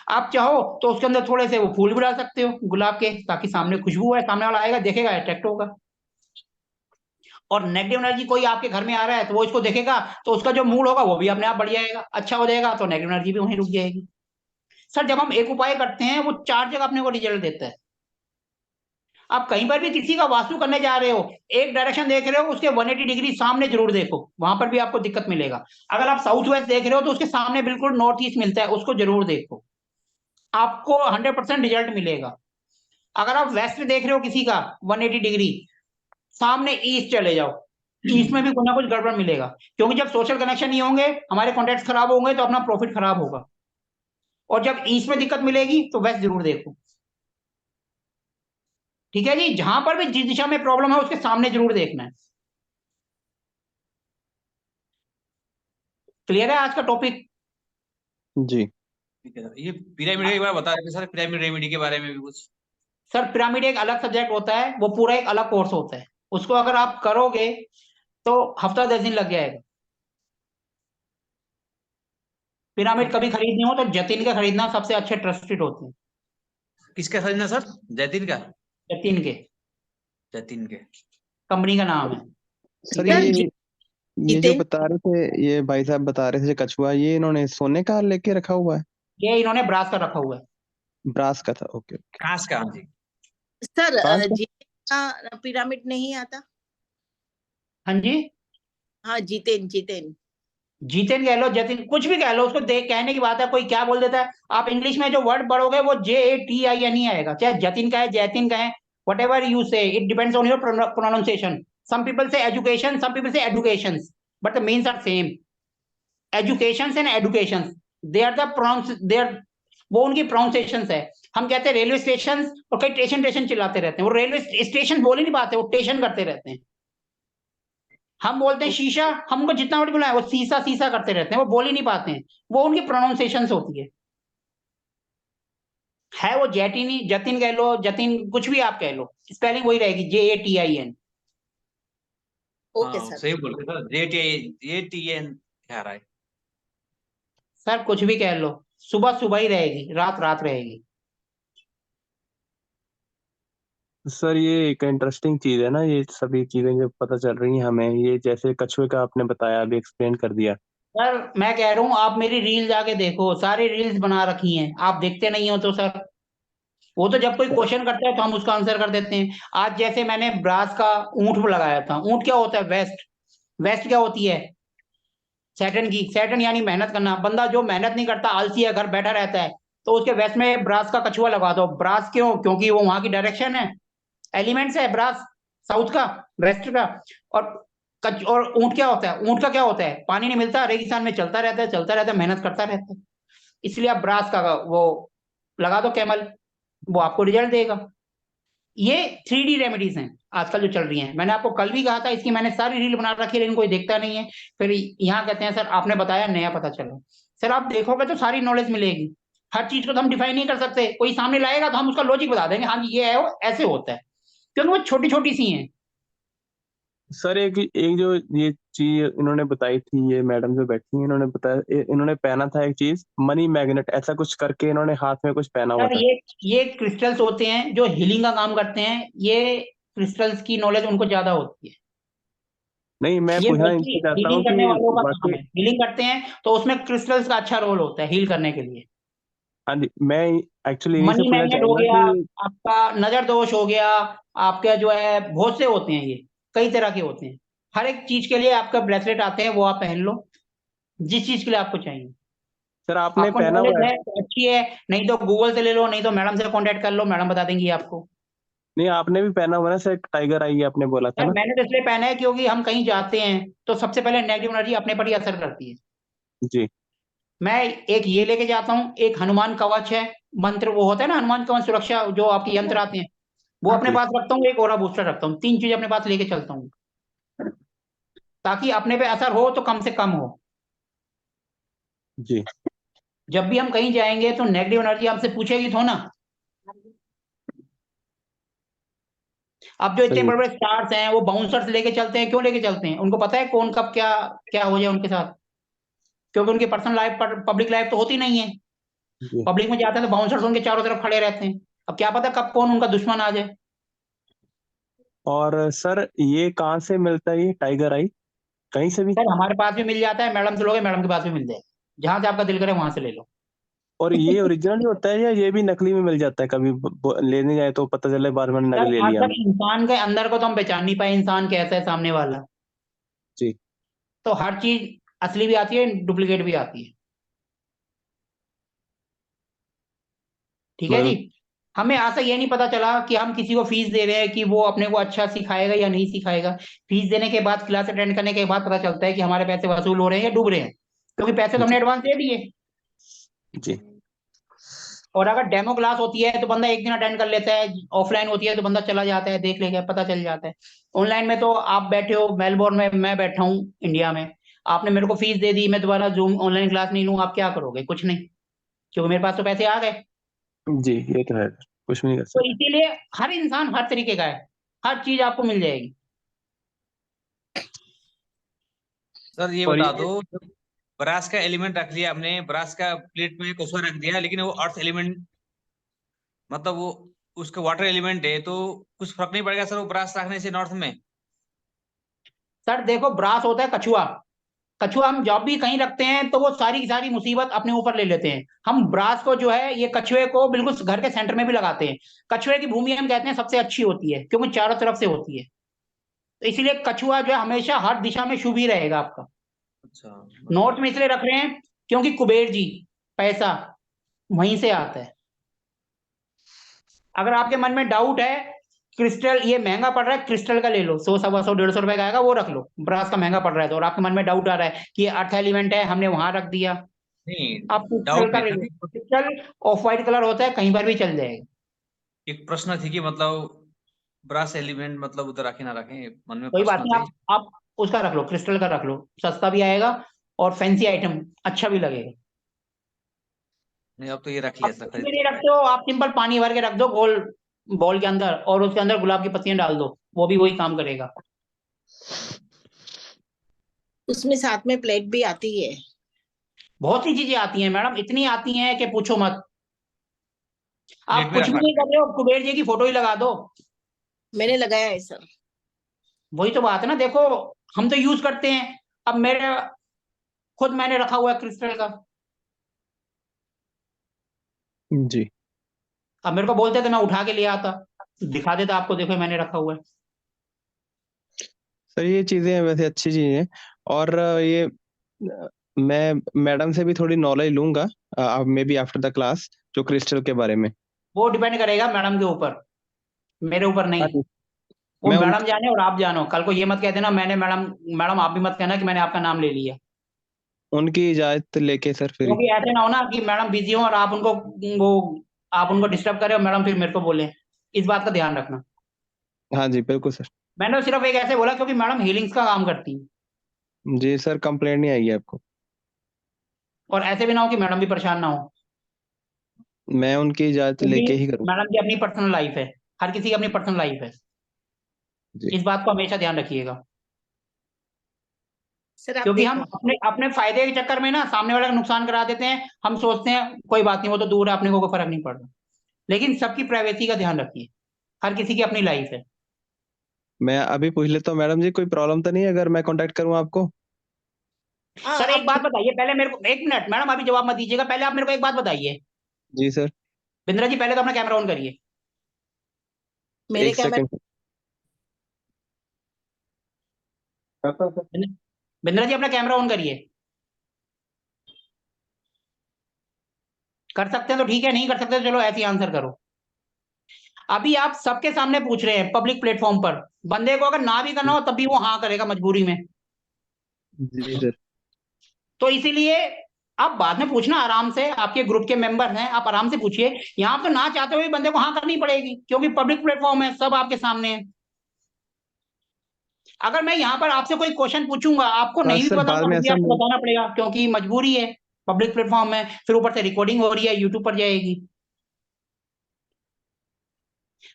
आप चाहो तो उसके अंदर थोड़े से वो फूल भी डाल सकते हो गुलाब के, ताकि सामने खुशबू है, सामने वाला आएगा देखेगा अट्रैक्ट होगा। और नेगेटिव एनर्जी कोई आपके घर में आ रहा है तो वो इसको देखेगा तो उसका जो मूड होगा वो भी अपने आप बढ़ जाएगा, अच्छा हो जाएगा, तो नेगेटिव एनर्जी भी वहीं रुक जाएगी। सर जब हम एक उपाय करते हैं वो 4 जगह अपने को रिजल्ट देता है। आप कहीं पर भी किसी का वास्तु करने जा रहे हो, एक डायरेक्शन देख रहे हो, उसके 180 डिग्री सामने जरूर देखो, वहां पर भी आपको दिक्कत मिलेगा। अगर आप साउथ वेस्ट देख रहे हो तो उसके सामने बिल्कुल नॉर्थ ईस्ट मिलता है, उसको जरूर देखो, आपको 100% रिजल्ट मिलेगा। अगर आप वेस्ट देख रहे हो किसी का 180 डिग्री, सामने ईस्ट चले जाओ, ईस्ट में भी कुछ ना कुछ गड़बड़ मिलेगा, क्योंकि जब सोशल कनेक्शन नहीं होंगे, हमारे कॉन्टेक्ट खराब होंगे, तो अपना प्रॉफिट खराब होगा। और जब ईस्ट में दिक्कत मिलेगी तो वेस्ट जरूर देखो। ठीक है जी, जहां पर भी जिस दिशा में प्रॉब्लम है उसके सामने जरूर देखना है। क्लियर है आज का टॉपिक? जी। ठीक है सर, ये पिरामिड के बारे में बता रहे थे सर, पिरामिड रेमेडी के बारे में भी कुछ। सर पिरामिड एक अलग सब्जेक्ट होता है, वो पूरा एक अलग कोर्स होता है, उसको अगर आप करोगे तो हफ्ता 10 दिन लग जाएगा। पिरामिड कभी खरीदनी हो तो जतिन के खरीदना, सबसे अच्छे ट्रस्टेड होते हैं किसका खरीदना सर? जतिन का? जतिन के, जतिन के। कंपनी का नाम है। सर ठीक है? ये जो बता रहे थे, ये भाई साहब बता रहे थे कछुआ, ये इन्होंने सोने का लेके रखा हुआ है? ये इन्होंने ब्रास का रखा हुआ है। ब्रास का था, ओके। कांच का? हाँ जी। सर कांच का? जीतेन का पिरामिड नहीं आता? हाँ जी, हाँ जीतेन जीतेन जीतेन कह लो, जतिन, कुछ भी कह लो, उसको देख कहने की बात है। कोई क्या बोल देता है, आप इंग्लिश में जो वर्ड पढ़ोगे वो JATIN ही आएगा, चाहे जतिन का है, जैतिन का है, whatever you say, it depends on your pronunciation. Some people say education, some people say education, but the means are same. Education and education, they are the pronounce, they are, वो उनकी pronunciation है। हम कहते हैं railway station, और कई station station चिल्लाते रहते हैं, वो रेलवे स्टेशन बोल ही नहीं पाते, वो स्टेशन करते रहते हैं। हम बोलते हैं शीशा, हम उनको जितना बड़ी बुलाए वो सीसा सीसा करते रहते हैं, वो बोल ही नहीं पाते हैं, वो उनकी प्रोनाउंसिएशन होती है वो जैटिनी, जतिन कह लो, जतिन, कुछ भी आप कह लो, स्पेलिंग वही रहेगी, JATIN। ओके हाँ, सर। सही बोल रहे सर। JTN क्या रहा है? सर कुछ भी कह लो, सुबह सुबह ही रहेगी, रात रात रहेगी। सर ये एक इंटरेस्टिंग चीज है ना, ये सभी चीजें जो पता चल रही हैं हमें, ये जैसे कछुए का आपने बताया, अभी एक्सप्लेन कर दिया। सर मैं कह रहा हूँ, आप मेरी रील जाके देखो, सारी रील्स बना रखी हैं, आप देखते नहीं हो तो सर। वो तो जब कोई क्वेश्चन करता है तो हम उसका आंसर कर देते हैं। आज जैसे मैंने ब्रास का ऊंट लगाया था, ऊंट क्या होता है, वेस्ट, वेस्ट क्या होती है, सैटर्न की, सैटर्न यानी मेहनत करना। बंदा जो मेहनत नहीं करता, आलसी है, घर बैठा रहता है, तो उसके वेस्ट में ब्रास का कछुआ लगा दो। ब्रास क्यों? क्योंकि वो वहां की डायरेक्शन है, एलिमेंट्स है ब्रास, साउथ का, वेस्ट का। और ऊंट क्या होता है, ऊंट का क्या होता है, पानी नहीं मिलता, रेगिस्तान में चलता रहता है, चलता रहता है, मेहनत करता रहता है। इसलिए आप ब्रास का वो लगा दो कैमल, वो आपको रिजल्ट देगा। ये 3D रेमेडीज हैं आजकल जो चल रही हैं। मैंने आपको कल भी कहा था, इसकी मैंने सारी रील बना रखी है, लेकिन कोई देखता नहीं है। फिर यहाँ कहते हैं सर आपने बताया, नया पता चला। सर आप देखोगे तो सारी नॉलेज मिलेगी। हर चीज को तो हम डिफाइन नहीं कर सकते, कोई सामने लाएगा तो हम उसका लॉजिक बता देंगे, हाँ जी ये है, वो ऐसे होता है, क्योंकि वो छोटी छोटी सी हैं। सर एक एक जो ये चीज इन्होंने बताई थी, ये मैडम जो बैठी हैं, इन्होंने बताया, इन्होंने पहना था एक चीज, मनी मैग्नेट, ऐसा कुछ करके इन्होंने हाथ में कुछ पहना हुआ सर था। ये क्रिस्टल्स होते हैं जो हीलिंग का काम करते हैं, ये क्रिस्टल्स की नॉलेज उनको ज्यादा होती है। नहीं, मैं ये पूछना मोस्टली इनसे चाहता हूँ हीलिंग करने वालों कि का काम बाकी, है, हीलिंग करते हैं तो उसमें क्रिस्टल्स का अच्छा रोल होता है हील करने के लिए। हाँ जी, मैं एक्चुअली इन्हीं से मनी पूछना मैग्नेट हो चाहूंगा गया, कि आपका नजर दोष हो गया, आपका जो है, बहुत से होते हैं, ये कई तरह के होते हैं। हर एक चीज के लिए आपका ब्रेसलेट आते हैं, वो आप पहन लो, जिस चीज के लिए आपको चाहिए। सर आपने आपको पहना हुआ नॉलेज है? है तो अच्छी है, नहीं तो गूगल से ले लो, नहीं तो मैडम से कांटेक्ट कर लो, मैडम बता देंगी आपको। नहीं, आपने भी पहना हुआ ना सर, टाइगर आई आपने बोला था यार ना? मैंने तो इसलिए पहना है क्योंकि हम कहीं जाते हैं तो सबसे पहले नेगेटिव एनर्जी अपने पर ही असर करती है। जी मैं एक ये लेके जाता हूँ, एक हनुमान कवच है, मंत्र वो होता है ना, हनुमान कवच सुरक्षा जो आपके यंत्र आते हैं, वो अपने जी पास रखता हूँ, एक ओरा बूस्टर रखता हूँ, 3 चीज अपने पास लेके चलता हूँ, ताकि अपने पे असर हो तो कम से कम हो। जी जब भी हम कहीं जाएंगे तो नेगेटिव एनर्जी आपसे पूछेगी तो ना। अब जो इतने सही। बड़े बड़े स्टार्स हैं, वो बाउंसर्स लेके चलते हैं, क्यों लेके चलते हैं? उनको पता है कौन कब क्या क्या हो जाए उनके साथ, क्योंकि उनकी पर्सनल लाइफ पर पब्लिक लाइफ तो होती नहीं है। जी पब्लिक में जाते हैं तो बाउंसर्स उनके चारों तरफ खड़े रहते हैं, अब क्या पता कब कौन उनका दुश्मन आ जाए। और सर ये कहाँ से मिलता है, ये टाइगर आई कहीं से भी? सर हमारे पास भी मिल जाता है, मैडम से लोगे, मैडम के पास भी मिल जाएगा, जहां से आपका दिल करे वहां से ले लो। और ये ओरिजिनल ही होता है या ये भी नकली में मिल जाता है? कभी लेने जाए तो पता चले बाद में सर नकली ले आज लिया तक हमने। इंसान के अंदर को तो हम पहचान नहीं पाए, इंसान कैसा है सामने वाला। जी तो हर चीज असली भी आती है, डुप्लीकेट भी आती है। ठीक है जी। मतलब हमें आज तक ये नहीं पता चला कि हम किसी को फीस दे रहे हैं कि वो अपने को अच्छा सिखाएगा या नहीं सिखाएगा। फीस देने के बाद, क्लास अटेंड करने के बाद पता चलता है कि हमारे पैसे वसूल हो रहे हैं या डूब रहे हैं, क्योंकि पैसे तो हमने जी एडवांस दे दिए। जी और अगर डेमो क्लास होती है तो बंदा एक दिन अटेंड कर लेता है, ऑफलाइन होती है तो बंदा चला जाता है, देख लेगा, पता चल जाता है। ऑनलाइन में तो आप बैठे हो मेलबोर्न में, मैं बैठा हूँ इंडिया में, आपने मेरे को फीस दे दी, मैं दोबारा जूम ऑनलाइन क्लास नहीं लूँ, आप क्या करोगे? कुछ नहीं, क्योंकि मेरे पास तो पैसे आ गए। जी, ये तो है, कुछ भी नहीं कर तो सकते। इसीलिए हर इंसान हर तरीके का है, हर चीज आपको मिल जाएगी। सर ये और बता ये दो, ब्रास का एलिमेंट रख लिया हमने, ब्रास का प्लेट में कछुआ रख दिया, लेकिन वो अर्थ एलिमेंट मतलब वो उसका वाटर एलिमेंट है, तो कुछ फर्क नहीं पड़ेगा सर वो ब्रास रखने से नॉर्थ में? सर देखो, ब्रास होता है कछुआ। कछुआ हम जब भी कहीं रखते हैं तो वो सारी की सारी मुसीबत अपने ऊपर ले लेते हैं। हम ब्रास को जो है, ये कछुए को बिल्कुल घर के सेंटर में भी लगाते हैं। कछुए की भूमि हम कहते हैं सबसे अच्छी होती है, क्योंकि चारों तरफ से होती है। तो इसीलिए कछुआ जो है हमेशा हर दिशा में शुभ ही रहेगा आपका। अच्छा, नॉर्थ में इसलिए रख रहे हैं क्योंकि कुबेर जी, पैसा वहीं से आता है। अगर आपके मन में डाउट है, क्रिस्टल ये महंगा पड़ रहा है, क्रिस्टल का ले लो, 100, 125, 150 रुपए का आएगा, वो रख लो। ब्रास का महंगा पड़ रहा है तो, और आपके मन में डाउट आ रहा है कि ये अर्थ एलिमेंट है, हमने वहां रख दिया, नहीं आप क्रिस्टल डाउट का नहीं ले था लो। कि क्रिस्टल ऑफ व्हाइट कलर होता है, कहीं पर भी चल जाएगा। एक प्रश्न थी कि मतलब ब्रास एलिमेंट मतलब उधर रखे ना रखें, मन में कोई बात प्रश्न नहीं, थे। आप उसका रख लो, क्रिस्टल का रख लो, सस्ता भी आएगा और फैंसी आइटम अच्छा भी लगेगा। नहीं अब तो ये रख आप लिया सर, कुछ खरीद भी नहीं लिया। रखते हो, आप सिंपल पानी भर के रख दो गोल बॉल के अंदर, और उसके अंदर गुलाब की पत्तियां डाल दो, वो भी वही काम करेगा। उसमें साथ में प्लेट भी आती है। बहुत सी चीजें आती हैं मैडम, इतनी आती हैं कि पूछो मत। प्लेट आप में कुछ रख भी नहीं रखा है। कर रहे हो, कुबेर जी की फोटो ही लगा दो। मैंने लगाया है सर। वही तो बात है ना, देखो हम तो यूज करते हैं। अब मेरे खुद मैंने रखा हुआ है क्रिस्टल का। जी अब मेरे को बोलते तो मैं उठा के ले आता, दिखा देता आपको, देखो मैंने रखा हुआ है। सर, ये चीजें वैसे अच्छी चीजें हैं। और ये मैं मैडम से भी थोड़ी नॉलेज लूंगा, may be after the class, जो क्रिस्टल के बारे में। वो डिपेंड करेगा मैडम के ऊपर, मेरे ऊपर हाँ नहीं। जी। वो मैं उन मैडम जाने और आप जानो, कल को ये मत कह देना मैंने मैडम, मैडम आप भी मत कहना कि मैंने आपका नाम ले लिया। उनकी इजाजत लेके सर फिर। क्योंकि ऐसे ना हो ना कि मैडम बिजी हो और आप उनको वो आप उनको डिस्टर्ब करें और मैडम फिर मेरे को बोले। इस बात का ध्यान रखना। हाँ जी, बिल्कुल सर। मैंने सिर्फ एक ऐसे बोला क्योंकि मैडम हीलिंग्स का काम करती हैं, जी सर, कंप्लेंट नहीं आएगी आपको। और ऐसे भी ना हो कि मैडम भी परेशान ना हो, मैं उनकी इजाजत क्योंकि लेके ही करूँगा। मैडम की अपनी पर्सनल लाइफ है, हर किसी की अपनी पर्सनल लाइफ है। जी इस बात को हमेशा ध्यान रखिएगा। सर आप क्योंकि हम देखो, अपने अपने फायदे के चक्कर में ना सामने वाले का नुकसान करा देते हैं। हम सोचते हैं कोई बात नहीं, वो तो दूर है, अपने को कोई फर्क नहीं पड़ रहा। लेकिन सबकी प्राइवेसी का ध्यान रखिए, हर किसी की अपनी लाइफ है। मैं अभी पूछ लेता हूँ मैडम जी, कोई प्रॉब्लम तो नहीं है अगर मैं कांटेक्ट करूँ आपको? हाँ सर एक आप बात बताइए पहले मेरे को, 1 मिनट मैडम, अभी जवाब मत दीजिएगा, पहले आप मेरे को एक बात बताइए। जी सर। बिंद्रा जी पहले तो अपना कैमरा ऑन करिए। मेरे एक कैमरा सेकंड। बिंद्रा जी अपना कैमरा ऑन करिए। कर सकते हैं तो ठीक है, नहीं कर सकते तो चलो ऐसे ही आंसर करो। अभी आप सबके सामने पूछ रहे हैं पब्लिक प्लेटफॉर्म पर, बंदे को अगर ना भी करना हो तब भी वो हाँ करेगा मजबूरी में। जी सर। तो इसीलिए आप बाद में पूछना आराम से, आपके ग्रुप के मेंबर हैं, आप आराम से पूछिए। यहाँ तो ना चाहते हुए बंदे को हाँ करनी पड़ेगी, क्योंकि पब्लिक प्लेटफॉर्म है, सब आपके सामने है। अगर मैं यहाँ पर आपसे कोई क्वेश्चन पूछूंगा, आपको नहीं भी सर पता बाद तो में भी ऐसा आपको बताना पड़ेगा, क्योंकि मजबूरी है। पब्लिक प्लेटफॉर्म है, फिर ऊपर से रिकॉर्डिंग हो रही है, यूट्यूब पर जाएगी।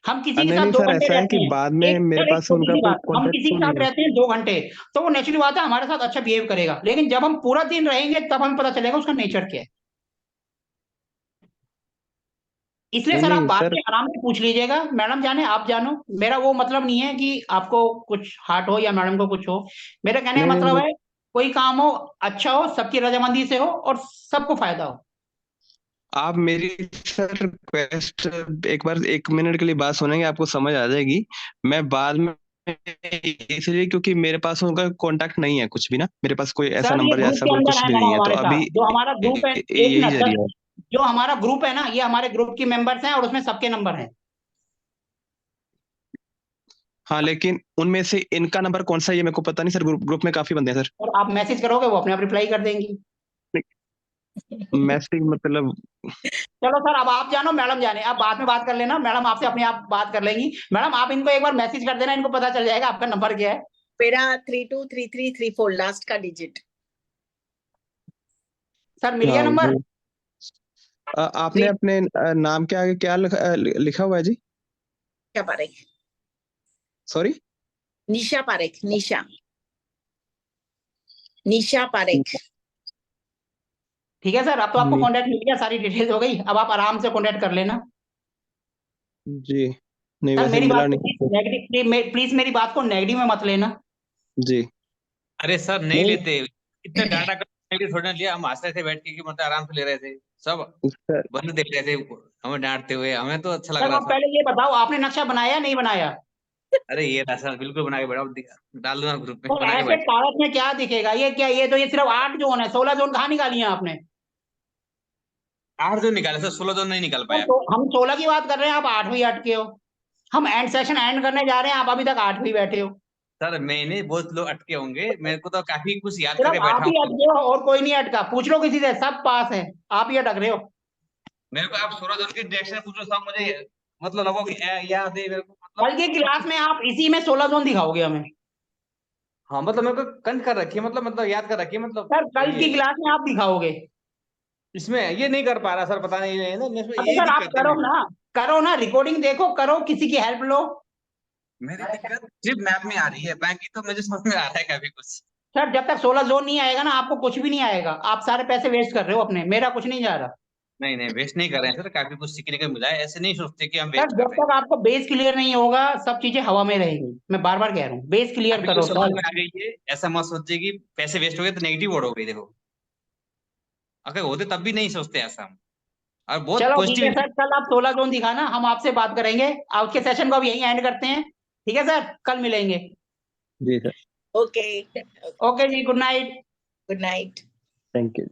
हम किसी के नहीं साथ नहीं 2 सर, घंटे ऐसा है रहते कि हैं, बाद में एक मेरे सर एक पास छोटी उनका सी कोई बात, हम कॉन्टेक्ट किसी तो के नहीं साथ है। रहते हैं 2 घंटे, तो वो नेचुरली बात है हमारे साथ अच्छा बिहेव करेगा। लेकिन जब हम पूरा दिन रहेंगे तब हमें पता चलेगा उसका नेचर क्या है। इसलिए नहीं सर आप नहीं बात सर। में आराम से पूछ लीजिएगा, मैडम जाने आप जानो। मेरा वो मतलब नहीं है कि आपको कुछ हार्ट हो या मैडम को कुछ हो। मेरा कहने का नहीं नहीं मतलब नहीं, है कोई काम हो, अच्छा हो, सबकी रजामंदी से हो और सबको फायदा हो। आप मेरी सर रिक्वेस्ट एक बार 1 मिनट के लिए बात सुनेंगे, आपको समझ आ जाएगी। मैं बाद में, इसलिए क्योंकि मेरे पास उनका कांटेक्ट नहीं है कुछ भी ना, मेरे पास कोई ऐसा सर ये नंबर या ग्रुप ऐसा के कोई अंदर कुछ है भी मैडम नहीं है, तो हमारे अभी साथ, जो हमारा ग्रुप है, एक यही मिनट सर, जरिया है। जो हमारा ग्रुप है ना, ये हमारे ग्रुप की मेंबर्स हैं और उसमें सबके नंबर हैं। हाँ, लेकिन उनमें से इनका नंबर कौन सा है ये मेरे को पता नहीं सर, ग्रुप ग्रुप में काफी बंदे हैं सर। और आप मैसेज करोगे वो अपने आप रिप्लाई कर देंगी। मैसेज मतलब? चलो सर अब आप जानो, मैडम जाने, आप बाद में बात कर लेना, मैडम आपसे अपने आप बात कर लेंगी। मैडम आप इनको एक बार मैसेज कर देना, इनको पता चल जाएगा आपका नंबर क्या है। मेरा 323334 लास्ट का डिजिट। सर मिल गया हाँ नंबर। आपने अपने नाम के आगे क्या लिखा हुआ है जी? निशा पारेख। सॉरी? निशा पारेख, निशा, निशा पारेख। ठीक है सर, अब तो आपको जी कॉन्टेक्ट मिल गया, सारी डिटेल्स हो गई, अब आप आराम से कॉन्टेक्ट कर लेना। जी, नहीं सर वैसे मेरी मिला बात को नहीं। नेगेटिव, प्लीज मेरी बात को नेगेटिव में मत लेना। जी अरे सर नहीं नहीं लेते, इतना डाटा का थोड़ा लिया, हम हंस रहे थे बैठ के कि मतलब आराम से ले रहे थे सब, सर, बंद देख रहे थे हमें डांटते हुए, हमें तो अच्छा लग सर रहा आप था। पहले ये बताओ, आपने नक्शा बनाया नहीं बनाया? अरे ये था सर, बिल्कुल बना के बैठा डाल दूंगा ग्रुप में, तो बना के ऐसे बैठे। कागज में क्या दिखेगा? ये क्या, ये तो ये सिर्फ 8 जोन है, 16 जोन कहाँ निकाली है आपने? 8 जो निकाले सर, 16 जो नहीं निकाल सर पाया। तो हम 16 की बात कर रहे हैं, आप 8वीं अटके हो। हम एंड सेशन एंड करने जा रहे हैं, आप अभी तक 8वीं बैठे हो। सर मैंने बहुत लोग अटके होंगे, मेरे को तो काफी कुछ याद सिर्फ करके आप बैठा ही हूँ। अटके हो और कोई नहीं अटका, पूछ लो किसी से, सब पास है, आप ही अटक रहे हो। मेरे को आप 16 जन की डायरेक्शन पूछो सब, मुझे मतलब लगो कि याद है मेरे को, कल मतलब की क्लास में आप इसी में 16 जोन दिखाओगे हमें। हाँ मतलब मेरे को कंठ कर रखी है, मतलब याद कर रखी है, मतलब सर कल ये की क्लास में आप दिखाओगे। इसमें ये नहीं कर पा रहा सर, पता नहीं है ना, इसमें अबे यही सर आप दिक्कत है करो मेरी। ना, करो ना, रिकॉर्डिंग देखो, करो, किसी की हेल्प लो। मेरी दिक्कत सिर्फ मैप में आ रही है, बाकी तो मुझे समझ में आ रहा है काफी कुछ। सर जब तक 16 जोन नहीं आएगा ना, आपको कुछ भी नहीं आएगा, आप सारे पैसे वेस्ट कर रहे हो अपने, मेरा कुछ नहीं जा रहा। नहीं नहीं, वेस्ट नहीं कर रहे हैं सर, काफी कुछ सीखने को मिला है, ऐसे नहीं सोचते कि हम सर वेस्ट कर जब रहे हैं। तक आपको बेस क्लियर नहीं होगा, सब चीजें हवा में रहेंगी, मैं बार बार कह रहा हूँ, बेस क्लियर अभी जो करो समझ सर। में आ गई है, ऐसा मत सोचिए कि पैसे वेस्ट हो गए तो नेगेटिव वर्ड हो गई, देखो अगर होते तब भी नहीं सोचते ऐसा हम, और बहुत चलो ठीक है पॉजिटिव। सर, कल आप 16 जोन दिखाना, हम आपसे बात करेंगे। आज के सेशन को अब यहीं एंड करते हैं, ठीक है सर, कल मिलेंगे। जी सर, Okay. ओके जी, good night. Good night. Thank you.